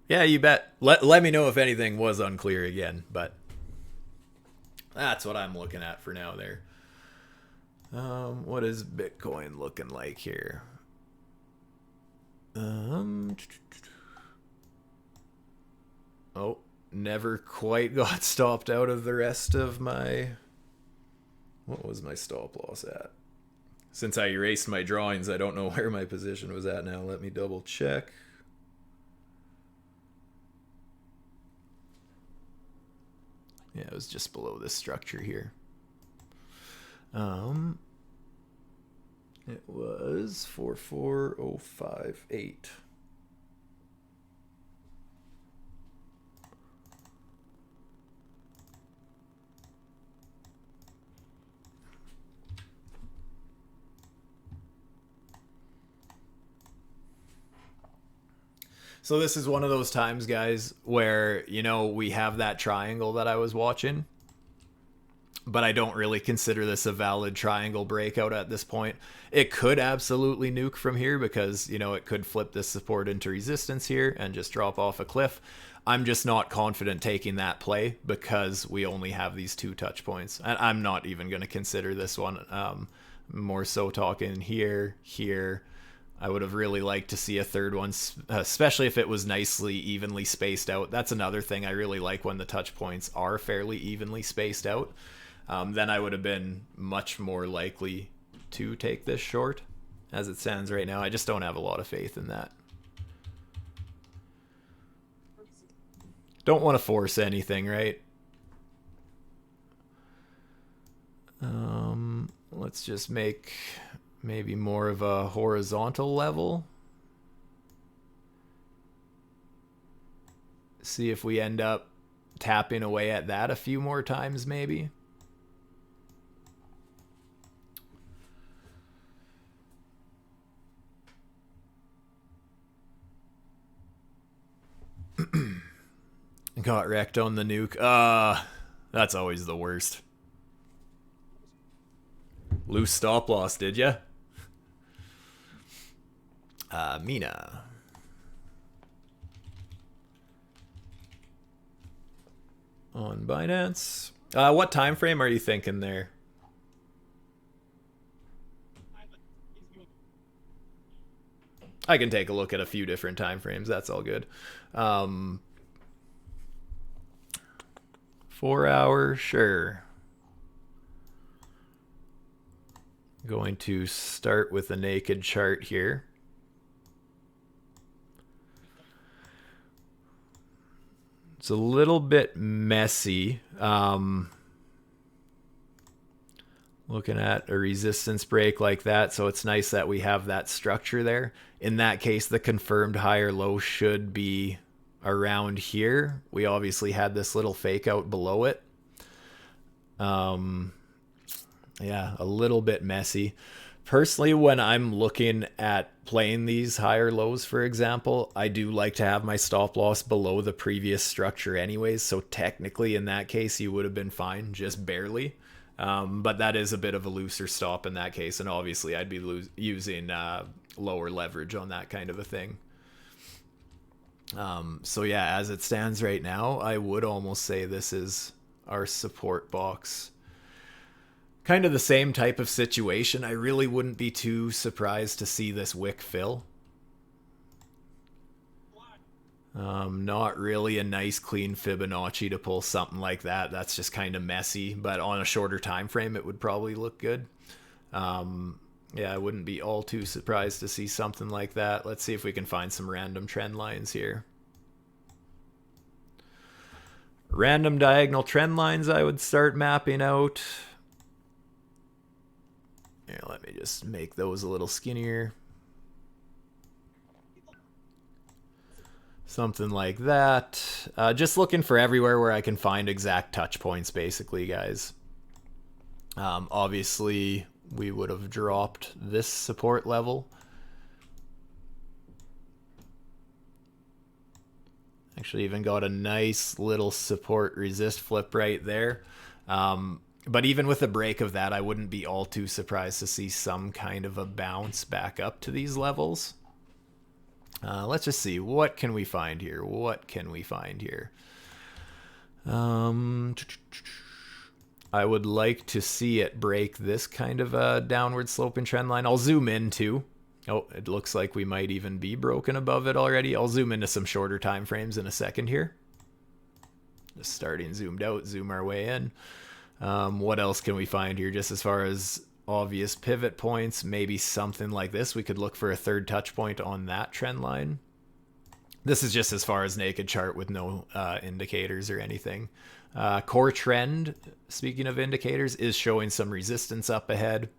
Yeah, you bet. Let me know if anything was unclear again, but that's what I'm looking at for now there. What is Bitcoin looking like here? Oh, never quite got stopped out of the rest of my... What was my stop loss at? Since I erased my drawings, I don't know where my position was at now. Let me double check. Yeah, it was just below this structure here. It was 44058. So this is one of those times, guys, where, you know, we have that triangle that I was watching, but I don't really consider this a valid triangle breakout at this point. It could absolutely nuke from here because, you know, it could flip this support into resistance here and just drop off a cliff. I'm just not confident taking that play because we only have these two touch points. And I'm not even going to consider this one. More so talking here, here. I would have really liked to see a third one, especially if it was nicely evenly spaced out. That's another thing I really like, when the touch points are fairly evenly spaced out. Then I would have been much more likely to take this short. As it stands right now, I just don't have a lot of faith in that. Don't want to force anything, right? Let's just make maybe more of a horizontal level. See if we end up tapping away at that a few more times maybe. Got wrecked on the nuke. That's always the worst. Loose stop loss, did ya? Mina. On Binance. What time frame are you thinking there? I can take a look at a few different time frames. That's all good. 4 hour, sure. Going to start with a naked chart here. It's a little bit messy. Looking at a resistance break like that, so it's nice that we have that structure there. In that case, the confirmed higher low should be around here. We obviously had this little fake out below it. Yeah, a little bit messy. Personally, when I'm looking at playing these higher lows, for example, I do like to have my stop loss below the previous structure anyways, so technically in that case you would have been fine, just barely. But that is a bit of a looser stop in that case, and obviously I'd be using lower leverage on that kind of a thing. So yeah, as it stands right now, I would almost say this is our support box. Kind of the same type of situation. I really wouldn't be too surprised to see this wick fill. Not really a nice clean Fibonacci to pull something like that. That's just kind of messy, but on a shorter time frame it would probably look good. Yeah, I wouldn't be all too surprised to see something like that. Let's see if we can find some random trend lines here. Random diagonal trend lines I would start mapping out. Here, let me just make those a little skinnier. Something like that. Just looking for everywhere where I can find exact touch points, basically, guys. Obviously, we would have dropped this support level. Actually, even got a nice little support resist flip right there. But even with a break of that, I wouldn't be all too surprised to see some kind of a bounce back up to these levels. Let's just see. What can we find here? What can we find here? I would like to see it break this kind of a downward sloping trend line. I'll zoom in too. Oh, it looks like we might even be broken above it already. I'll zoom into some shorter time frames in a second here. Just starting zoomed out, zoom our way in. What else can we find here? Just as far as obvious pivot points, maybe something like this. We could look for a third touch point on that trend line. This is just as far as naked chart with no indicators or anything. Core trend, speaking of indicators, is showing some resistance up ahead.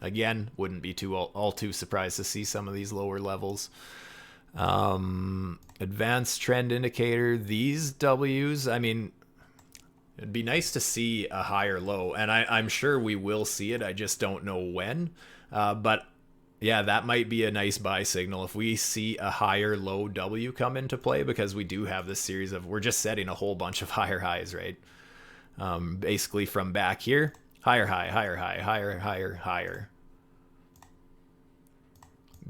Again, wouldn't be all too surprised to see some of these lower levels. Advanced trend indicator, these W's, I mean, it'd be nice to see a higher low, and I'm sure we will see it. I just don't know when. But yeah, that might be a nice buy signal if we see a higher low W come into play, because we do have this series of, we're just setting a whole bunch of higher highs, right? Basically from back here, higher high, higher high, higher, higher, higher.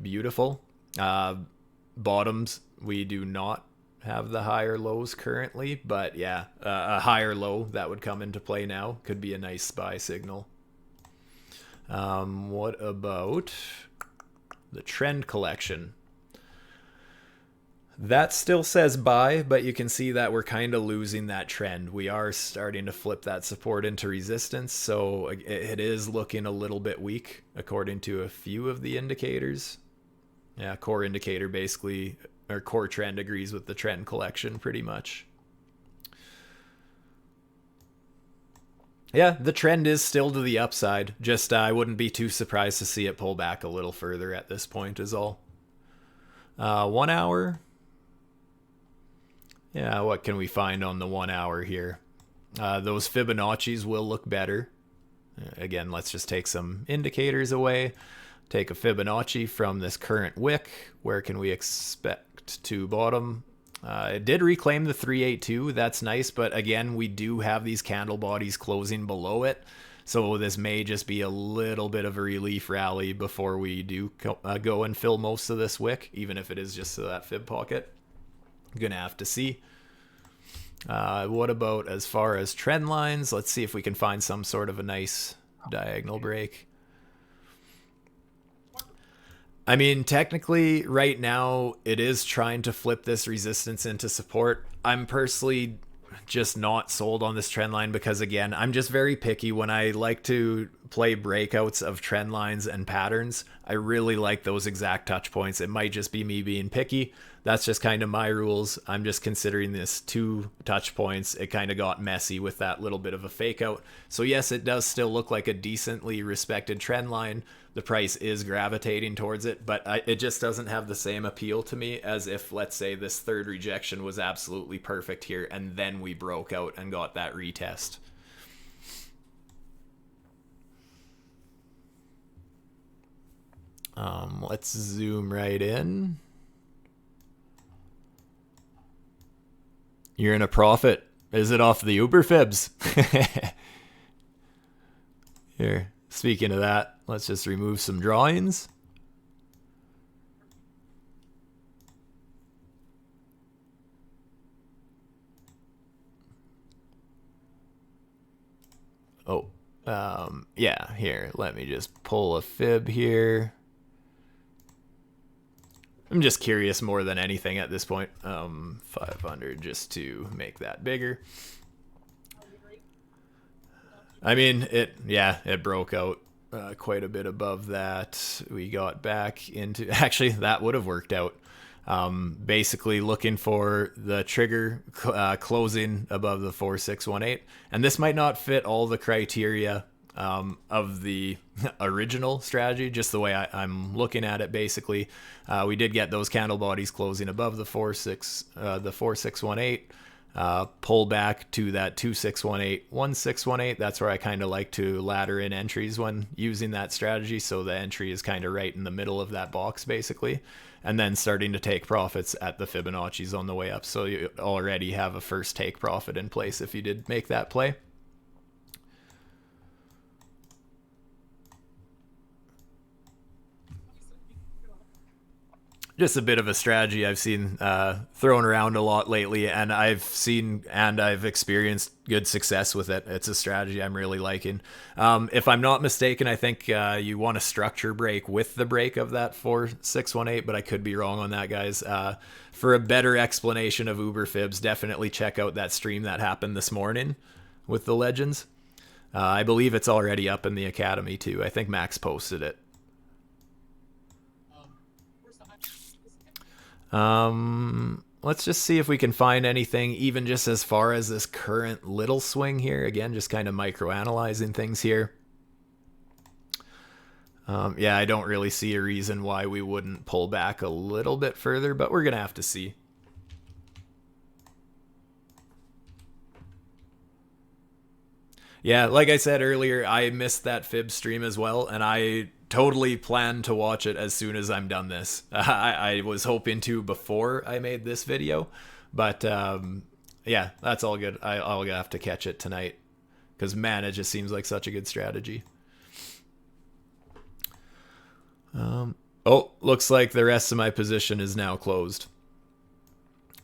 Beautiful. Bottoms, we do not have the higher lows currently, but yeah, a higher low that would come into play now could be a nice buy signal. What about the trend collection? That still says buy, but you can see that we're kind of losing that trend. We are starting to flip that support into resistance, so it is looking a little bit weak according to a few of the indicators. Yeah, core indicator basically, or core trend agrees with the trend collection pretty much. Yeah, the trend is still to the upside. Just I wouldn't be too surprised to see it pull back a little further at this point is all. 1 hour. Yeah, what can we find on the 1 hour here? Those Fibonacci's will look better. Again, let's just take some indicators away. Take a Fibonacci from this current wick. Where can we expect to bottom? It did reclaim the 382. That's nice, but again, we do have these candle bodies closing below it. So this may just be a little bit of a relief rally before we do go and fill most of this wick, even if it is just that fib pocket. Gonna have to see. What about as far as trend lines? Let's see if we can find some sort of a nice diagonal break. I mean, technically, right now, it is trying to flip this resistance into support. I'm personally just not sold on this trend line because, again, I'm just very picky when I like to play breakouts of trend lines and patterns. I really like those exact touch points. It might just be me being picky. That's just kind of my rules. I'm just considering this 2 touch points. It kind of got messy with that little bit of a fake out. So yes, it does still look like a decently respected trend line. The price is gravitating towards it, but it just doesn't have the same appeal to me as if, let's say, this third rejection was absolutely perfect here and then we broke out and got that retest. Let's zoom right in. You're in a profit. Is it off the Uber fibs? Here, speaking of that, let's just remove some drawings. Oh, yeah, here, let me just pull a fib here. I'm just curious more than anything at this point. 500 just to make that bigger. I mean, it broke out quite a bit above that. We got back into, actually, that would have worked out. Basically looking for the trigger closing above the 4618. And this might not fit all the criteria of the original strategy, just the way I'm looking at it. Basically, we did get those candle bodies closing above the 4618, pull back to that 2618, 1618. That's where I kind of like to ladder in entries when using that strategy, so the entry is kind of right in the middle of that box basically, and then starting to take profits at the Fibonacci's on the way up. So you already have a first take profit in place if you did make that play. Just a bit of a strategy I've seen thrown around a lot lately, and I've seen and I've experienced good success with it. It's a strategy I'm really liking. If I'm not mistaken, I think you want a structure break with the break of that 4618, but I could be wrong on that, guys. For a better explanation of Uber Fibs, definitely check out that stream that happened this morning with the legends. I believe it's already up in the Academy too. I think Max posted it. Let's just see if we can find anything, even just as far as this current little swing here. Again, just kind of micro-analyzing things here. Yeah, I don't really see a reason why we wouldn't pull back a little bit further, but we're going to have to see. Yeah, like I said earlier, I missed that fib stream as well, and I totally plan to watch it as soon as I'm done this. I was hoping to before I made this video, but yeah, that's all good. I'll have to catch it tonight because, man, it just seems like such a good strategy. Oh, looks like the rest of my position is now closed.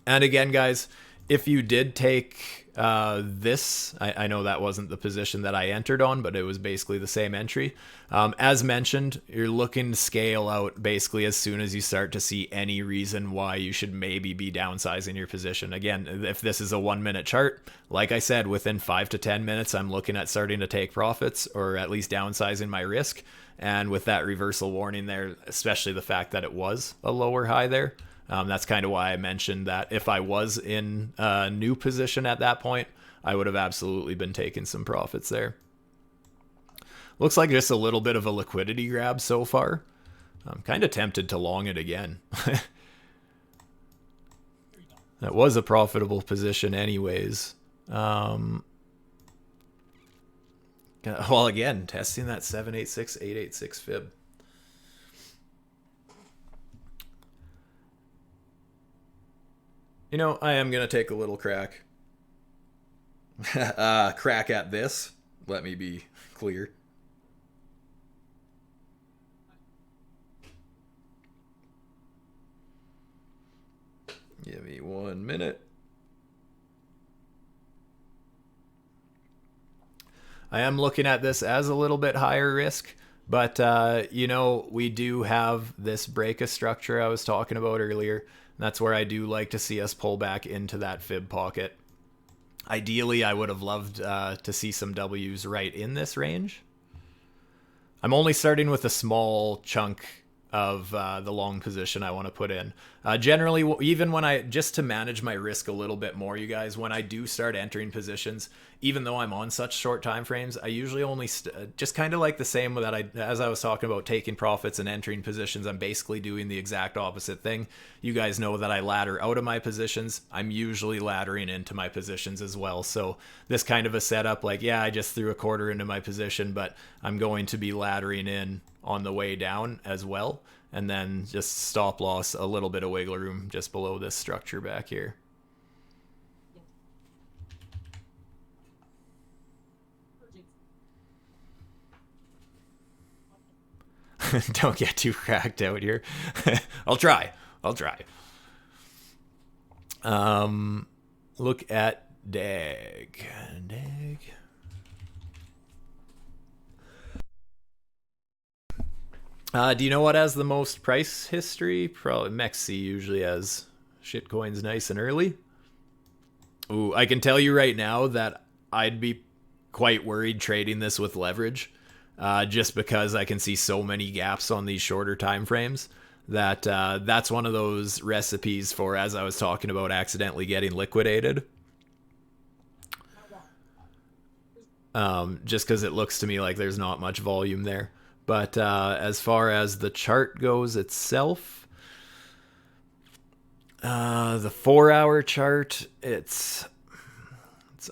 And again, guys, if you did take this, I know that wasn't the position that I entered on, but it was basically the same entry. As mentioned, you're looking to scale out basically as soon as you start to see any reason why you should maybe be downsizing your position. Again, if this is a 1 minute chart, like I said, within 5 to 10 minutes, I'm looking at starting to take profits or at least downsizing my risk. And with that reversal warning there, especially the fact that it was a lower high there, that's kind of why I mentioned that if I was in a new position at that point, I would have absolutely been taking some profits there. Looks like just a little bit of a liquidity grab so far. I'm kind of tempted to long it again. That was a profitable position anyways. Well, again, testing that 786, 886 fib. You know, I am going to take a little crack. Crack at this. Let me be clear. Give me 1 minute. I am looking at this as a little bit higher risk, but you know, we do have this break of structure I was talking about earlier. That's where I do like to see us pull back into that fib pocket. Ideally, I would have loved to see some W's right in this range. I'm only starting with a small chunk of the long position I want to put in. Generally, even when just to manage my risk a little bit more, you guys, when I do start entering positions, even though I'm on such short time frames, I usually only just kind of like the same that as I was talking about taking profits and entering positions, I'm basically doing the exact opposite thing. You guys know that I ladder out of my positions. I'm usually laddering into my positions as well. So this kind of a setup, like, yeah, I just threw a quarter into my position, but I'm going to be laddering in on the way down as well, and then just stop loss, a little bit of wiggle room just below this structure back here. Don't get too cracked out here. I'll try. Look at DAG. Do you know what has the most price history? Probably Mexi usually has shitcoins nice and early. Ooh, I can tell you right now that I'd be quite worried trading this with leverage, just because I can see so many gaps on these shorter time frames that that's one of those recipes for, as I was talking about, accidentally getting liquidated. Just because it looks to me like there's not much volume there. But as far as the chart goes itself, the 4-hour chart, it's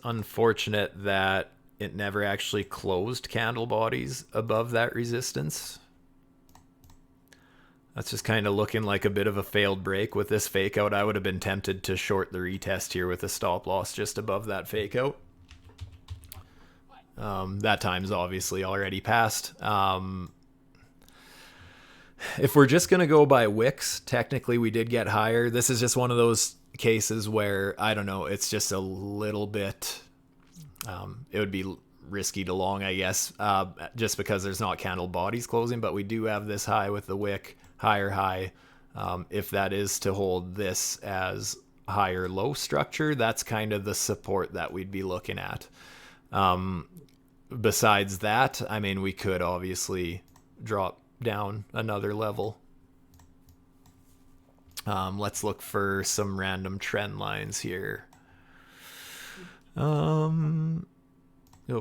unfortunate that it never actually closed candle bodies above that resistance. That's just kind of looking like a bit of a failed break. With this fake out, I would have been tempted to short the retest here with a stop loss just above that fake out. That time's obviously already passed. If we're just going to go by wicks, technically we did get higher. This is just one of those cases where, I don't know, it's just a little bit, it would be risky to long, I guess, just because there's not candle bodies closing, but we do have this high with the wick, higher high. If that is to hold this as higher low structure, that's kind of the support that we'd be looking at. Besides that, I mean, we could obviously drop down another level. Let's look for some random trend lines here. Go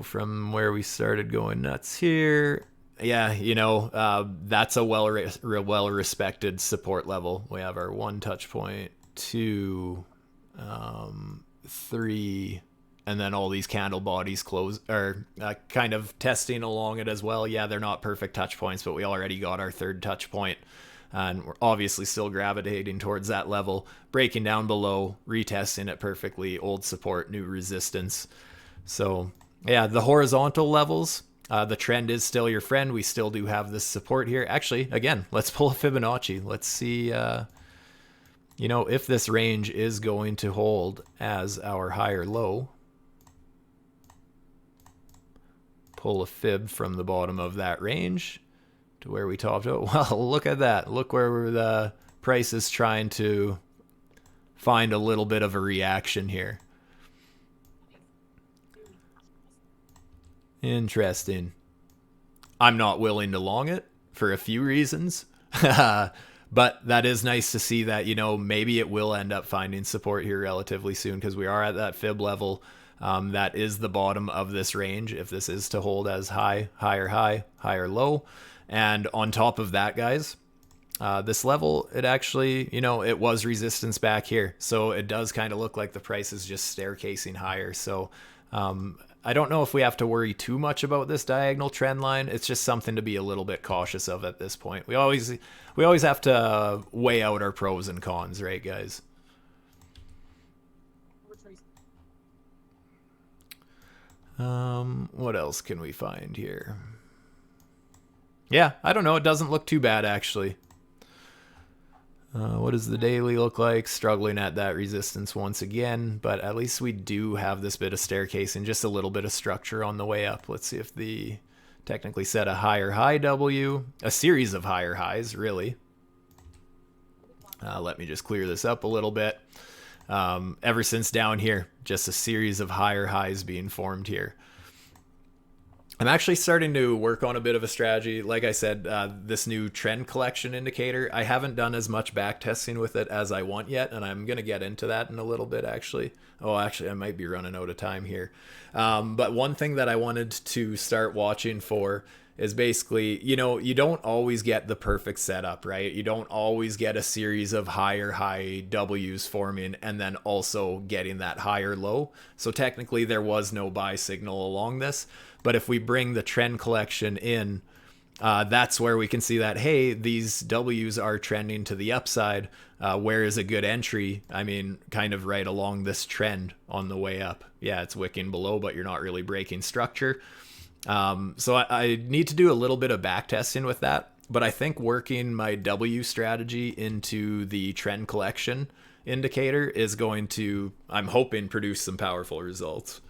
from where we started going nuts here. Yeah, you know, that's a well-respected support level. We have our 1 touch point, 2, 3, and then all these candle bodies close, or kind of testing along it as well. Yeah, they're not perfect touch points, but we already got our 3rd touch point, and we're obviously still gravitating towards that level, breaking down below, retesting it perfectly, old support, new resistance. So yeah, the horizontal levels, the trend is still your friend. We still do have this support here. Actually, again, let's pull a Fibonacci. Let's see, you know, if this range is going to hold as our higher low. Pull a fib from the bottom of that range to where we topped out. Well, look at that. Look where the price is trying to find a little bit of a reaction here. Interesting. I'm not willing to long it for a few reasons. But that is nice to see that, you know, maybe it will end up finding support here relatively soon, because we are at that fib level. That is the bottom of this range if this is to hold as high, higher low. And on top of that, guys, This level, it actually, it was resistance back here. So it does kind of look like the price is just staircasing higher. So I don't know if we have to worry too much about this diagonal trend line. It's just something to be a little bit cautious of at this point. We always have to weigh out our pros and cons, right, guys? What else can we find here? Yeah, I don't know. It doesn't look too bad, actually. What does the daily look like? Struggling at that resistance once again, but at least we do have this bit of staircase and just a little bit of structure on the way up. Let's see if the technically set a higher high W, a series of higher highs, really. Let me just clear this up a little bit. Ever since down here, just a series of higher highs being formed here. I'm actually starting to work on a bit of a strategy. Like I said, this new trend collection indicator, I haven't done as much back testing with it as I want yet, and I'm going to get into that in a little bit, actually. Oh, actually, I might be running out of time here. But one thing that I wanted to start watching for is basically, you don't always get the perfect setup, right? You don't always get a series of higher high W's forming and then also getting that higher low. So technically there was no buy signal along this. But if we bring the trend collection in, that's where we can see that, hey, these W's are trending to the upside. Where is a good entry? I mean, kind of right along this trend on the way up. Yeah, it's wicking below, but you're not really breaking structure. So I need to do a little bit of back testing with that. But I think working my W strategy into the trend collection indicator is going to, I'm hoping, produce some powerful results.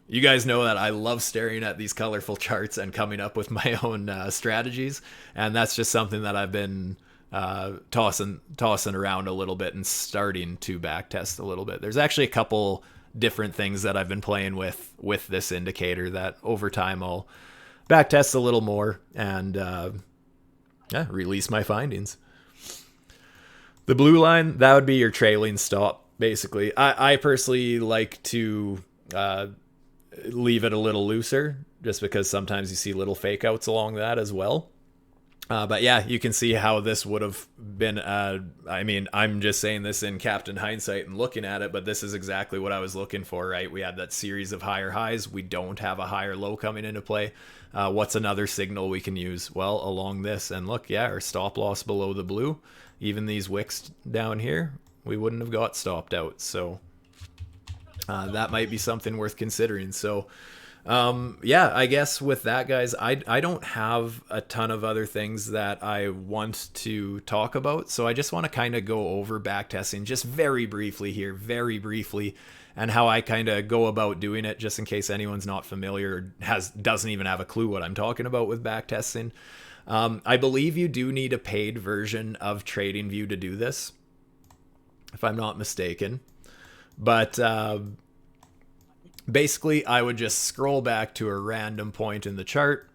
You guys know that I love staring at these colorful charts and coming up with my own strategies, and that's just something that I've been tossing around a little bit and starting to backtest a little bit. There's actually a couple different things that I've been playing with this indicator that over time I'll backtest a little more and release my findings. The blue line, that would be your trailing stop, basically. I personally like to leave it a little looser just because sometimes you see little fake outs along that as well. But yeah, you can see how this would have been. I mean, I'm just saying this in Captain Hindsight and looking at it, but this is exactly what I was looking for, right? We had that series of higher highs. We don't have a higher low coming into play. What's another signal we can use? Well, along this, and look, yeah, our stop loss below the blue. Even these wicks down here, we wouldn't have got stopped out. So that might be something worth considering. So yeah, I guess with that, guys, I don't have a ton of other things that I want to talk about. So I just want to kind of go over backtesting just very briefly here, and how I kind of go about doing it, just in case anyone's not familiar or doesn't even have a clue what I'm talking about with backtesting. I believe you do need a paid version of TradingView to do this, if I'm not mistaken. But basically, I would just scroll back to a random point in the chart,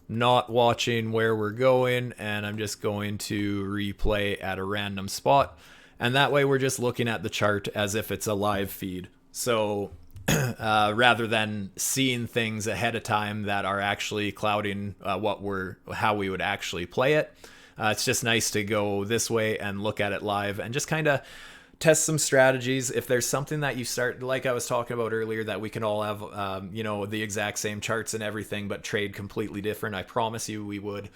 not watching where we're going, and I'm just going to replay at a random spot. And that way we're just looking at the chart as if it's a live feed. So rather than seeing things ahead of time that are actually clouding how we would actually play it, it's just nice to go this way and look at it live and just kind of test some strategies. If there's something that you start, like I was talking about earlier, that we can all have, the exact same charts and everything, but trade completely different, I promise you we would.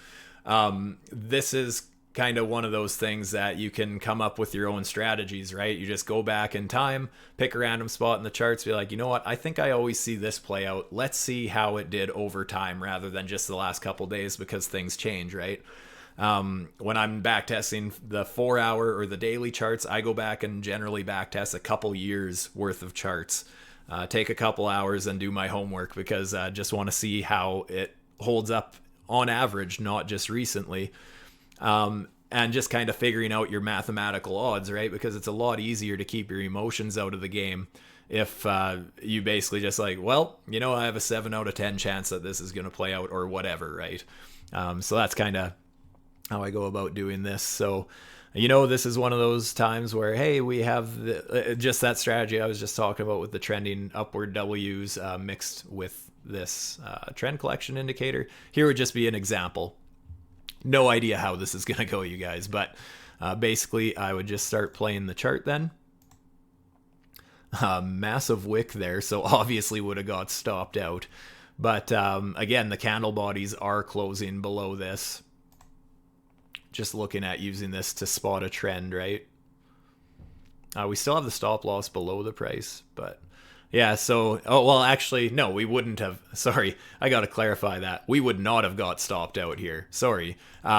This is kind of one of those things that you can come up with your own strategies, right? You just go back in time, pick a random spot in the charts, be like, you know what? I think I always see this play out. Let's see how it did over time rather than just the last couple days, because things change, right? When I'm backtesting the 4-hour or the daily charts, I go back and generally backtest a couple years worth of charts. Take a couple hours and do my homework, because I just want to see how it holds up on average, not just recently. And just kind of figuring out your mathematical odds, right? Because it's a lot easier to keep your emotions out of the game if you basically just like, well, I have a 7 out of 10 chance that this is going to play out or whatever, right? So that's kind of how I go about doing this. So, this is one of those times where, hey, we have just that strategy I was just talking about with the trending upward W's mixed with this trend collection indicator. Here would just be an example. No idea how this is going to go, you guys. But basically, I would just start playing the chart then. Massive wick there, so obviously would have got stopped out. But again, the candle bodies are closing below this. Just looking at using this to spot a trend, right? We still have the stop loss below the price, but yeah, so, oh, well, actually, no, we wouldn't have, sorry, I got to clarify that. We would not have got stopped out here. Sorry.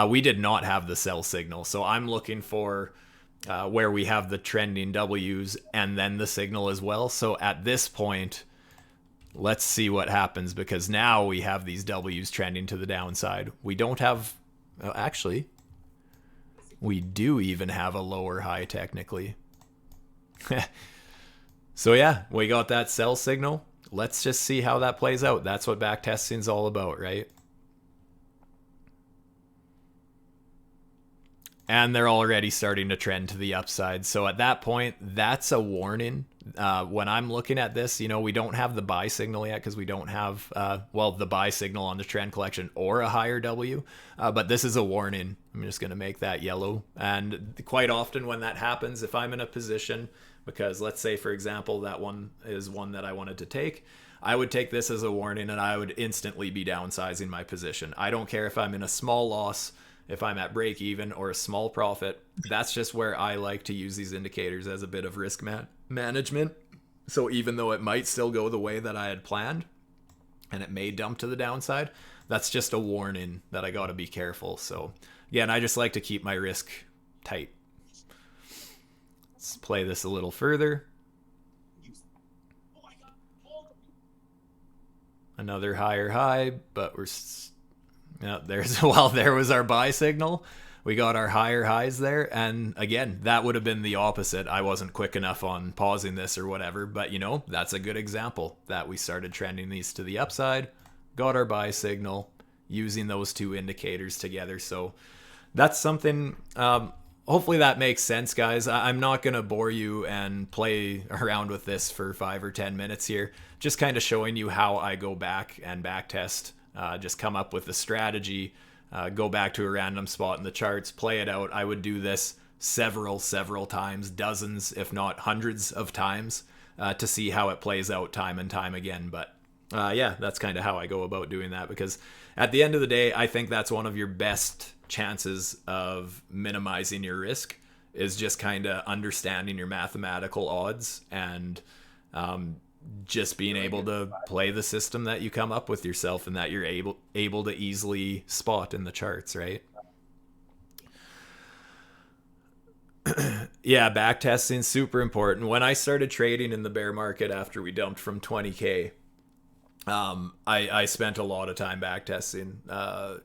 We did not have the sell signal, so I'm looking for where we have the trending W's and then the signal as well. So at this point, let's see what happens, because now we have these W's trending to the downside. We don't have, actually, we do even have a lower high technically. So yeah, we got that sell signal. Let's just see how that plays out. That's what backtesting is all about, right? And they're already starting to trend to the upside. So at that point, that's a warning. When I'm looking at this, you know, we don't have the buy signal yet because we don't have, well, the buy signal on the trend collection or a higher W. But this is a warning. I'm just going to make that yellow. And quite often when that happens, if I'm in a position, because let's say, for example, that one is one that I wanted to take, I would take this as a warning and I would instantly be downsizing my position. I don't care if I'm in a small loss, if I'm at break even, or a small profit. That's just where I like to use these indicators as a bit of risk management. So even though it might still go the way that I had planned and it may dump to the downside, that's just a warning that I got to be careful. So again, I just like to keep my risk tight. Let's play this a little further. Another higher high, but we're, yeah, there's, well, there was our buy signal. We got our higher highs there. And again, that would have been the opposite. I wasn't quick enough on pausing this or whatever, but you know, that's a good example that we started trending these to the upside, got our buy signal using those two indicators together. So that's something, hopefully that makes sense, guys. I'm not going to bore you and play around with this for 5 or 10 minutes here. Just kind of showing you how I go back and back test, just come up with a strategy, go back to a random spot in the charts, play it out. I would do this several times, dozens, if not hundreds of times, to see how it plays out time and time again. But yeah, that's kind of how I go about doing that, because at the end of the day, I think that's one of your best chances of minimizing your risk, is just kind of understanding your mathematical odds and just being able to play the system that you come up with yourself and that you're able to easily spot in the charts, right? Yeah, back testing super important. When I started trading in the bear market after we dumped from 20K, I spent a lot of time back testing,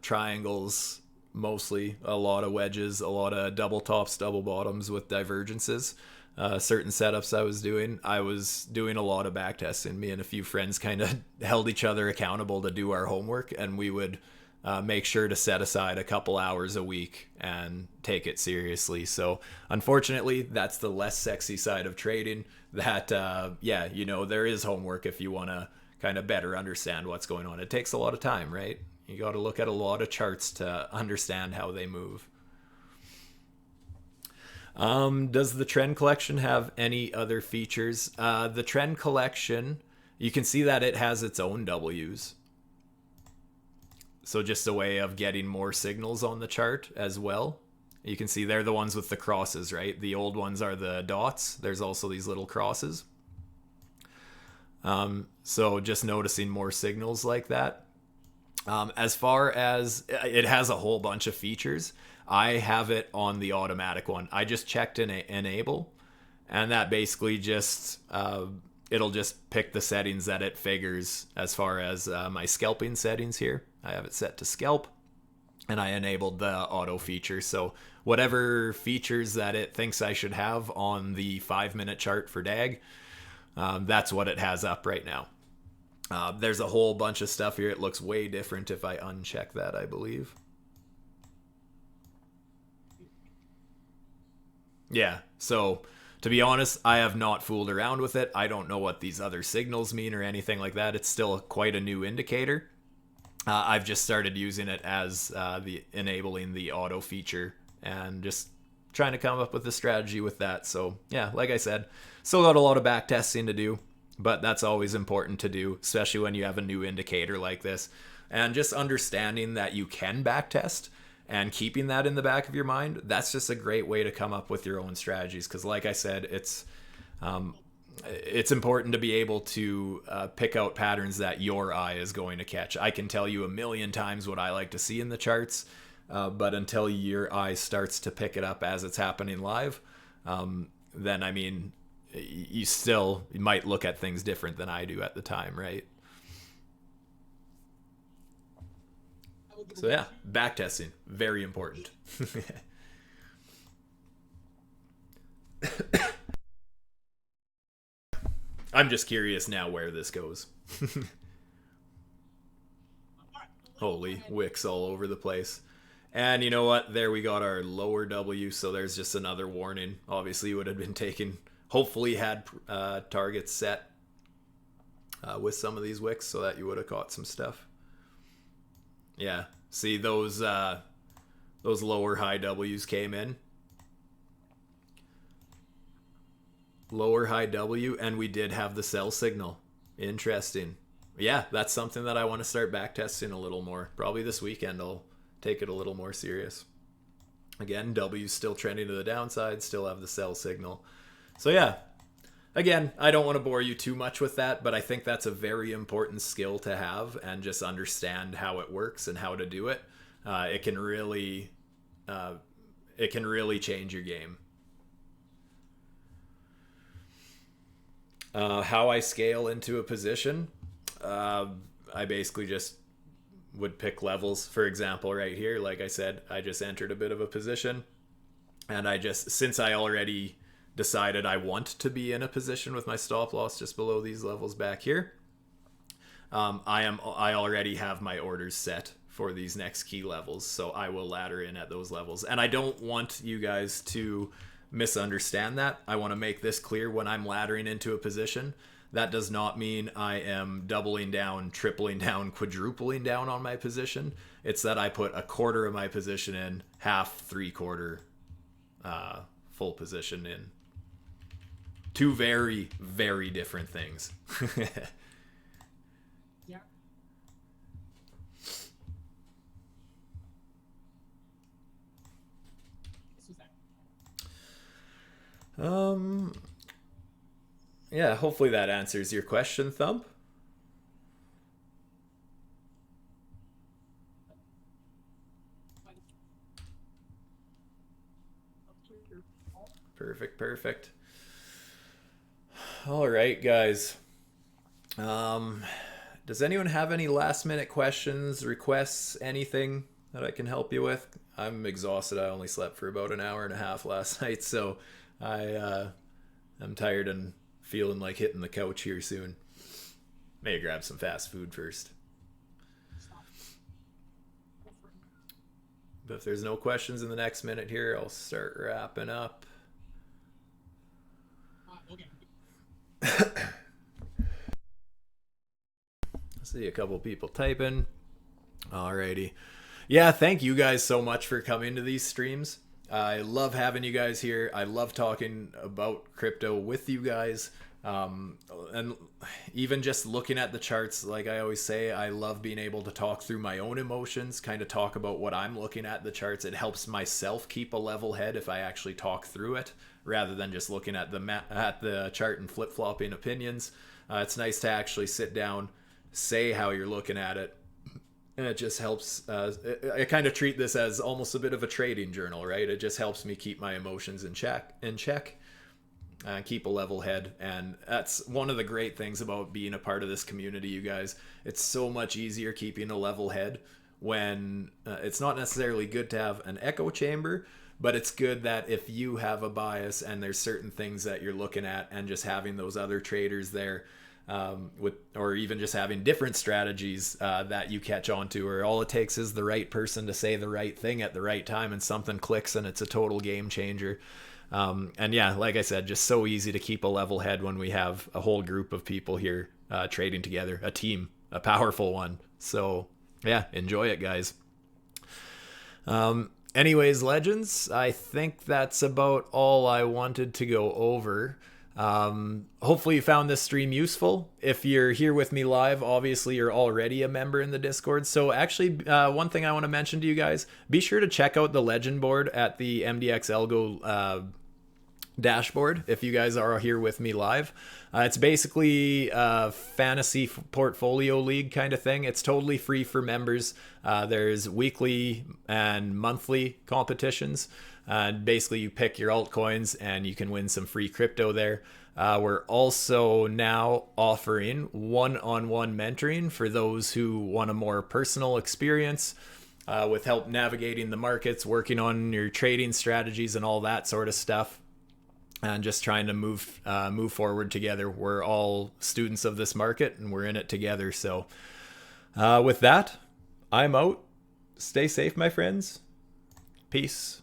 triangles, mostly a lot of wedges, a lot of double tops, double bottoms with divergences. Certain setups I was doing a lot of back testing. Me and a few friends kind of held each other accountable to do our homework, and we would make sure to set aside a couple hours a week and take it seriously. So unfortunately, that's the less sexy side of trading. That yeah, you know, there is homework if you want to kind of better understand what's going on. It takes a lot of time, right? You got to look at a lot of charts to understand how they move. Does the trend collection have any other features? The trend collection, you can see that it has its own W's. So just a way of getting more signals on the chart as well. You can see they're the ones with the crosses, right? The old ones are the dots. There's also these little crosses. So just noticing more signals like that. As far as it has a whole bunch of features, I have it on the automatic one. I just checked enable, and that basically just it'll just pick the settings that it figures as far as my scalping settings here. I have it set to scalp, and I enabled the auto feature. So whatever features that it thinks I should have on the 5-minute chart for DAG, that's what it has up right now. There's a whole bunch of stuff here. It looks way different if I uncheck that, I believe. Yeah, so to be honest, I have not fooled around with it. I don't know what these other signals mean or anything like that. It's still quite a new indicator. I've just started using it as the enabling the auto feature and just trying to come up with a strategy with that. So yeah, like I said, still got a lot of back testing to do, but that's always important to do, especially when you have a new indicator like this. And just understanding that you can back test and keeping that in the back of your mind, that's just a great way to come up with your own strategies. Because like I said, it's important to be able to pick out patterns that your eye is going to catch. I can tell you a million times what I like to see in the charts, but until your eye starts to pick it up as it's happening live, then I mean, you still might look at things different than I do at the time, right? So yeah, back testing, very important. I'm just curious now where this goes. Holy wicks all over the place. And you know what? There we got our lower W, so there's just another warning. Obviously, you would have been taken, hopefully had targets set with some of these wicks so that you would have caught some stuff. Yeah, see those lower high W's came in. Lower high W, and we did have the sell signal. Interesting. Yeah, that's something that I want to start back testing a little more. Probably this weekend I'll take it a little more serious. Again, W's still trending to the downside, still have the sell signal. So yeah, again, I don't want to bore you too much with that, but I think that's a very important skill to have and just understand how it works and how to do it. It can really change your game. How I scale into a position, I basically just would pick levels. For example, right here, like I said, I just entered a bit of a position, and since I already decided I want to be in a position with my stop loss just below these levels back here, I already have my orders set for these next key levels, so I will ladder in at those levels. And I don't want you guys to misunderstand that. I want to make this clear. When I'm laddering into a position, that does not mean I am doubling down, tripling down, quadrupling down on my position. It's that I put a quarter of my position in, half, three-quarter, full position in. Two very, very different things. Yeah. Um, yeah, hopefully that answers your question, Thump. Perfect, perfect. All right, guys. Does anyone have any last minute questions, requests, anything that I can help you with? I'm exhausted. I only slept for about an hour and a half last night, so I'm tired and feeling like hitting the couch here soon. May grab some fast food first. But if there's no questions in the next minute here, I'll start wrapping up. Okay. See a couple people typing. Alrighty. Yeah, thank you guys so much for coming to these streams. I love having you guys here. I love talking about crypto with you guys. And even just looking at the charts, like I always say, I love being able to talk through my own emotions, kind of talk about what I'm looking at the charts. It helps myself keep a level head if I actually talk through it, rather than just looking at the chart and flip-flopping opinions. It's nice to actually sit down, say how you're looking at it, and it just helps. I kind of treat this as almost a bit of a trading journal, right? It just helps me keep my emotions in check, keep a level head. And that's one of the great things about being a part of this community, you guys. It's so much easier keeping a level head when it's not necessarily good to have an echo chamber, but it's good that if you have a bias and there's certain things that you're looking at, and just having those other traders there, or even just having different strategies that you catch on to, or all it takes is the right person to say the right thing at the right time and something clicks and it's a total game changer. And yeah, like I said, just so easy to keep a level head when we have a whole group of people here trading together, a team, a powerful one. So Yeah, enjoy it, guys. Anyways, legends, I think that's about all I wanted to go over. Hopefully you found this stream useful. If you're here with me live, obviously you're already a member in the Discord. So actually, one thing I want to mention to you guys, be sure to check out the legend board at the MDX ALGO dashboard if you guys are here with me live. It's basically a fantasy portfolio league kind of thing. It's totally free for members. There's weekly and monthly competitions. Basically, you pick your altcoins and you can win some free crypto there. We're also now offering one-on-one mentoring for those who want a more personal experience with help navigating the markets, working on your trading strategies and all that sort of stuff, and just trying to move forward together. We're all students of this market and we're in it together. So with that, I'm out. Stay safe, my friends. Peace.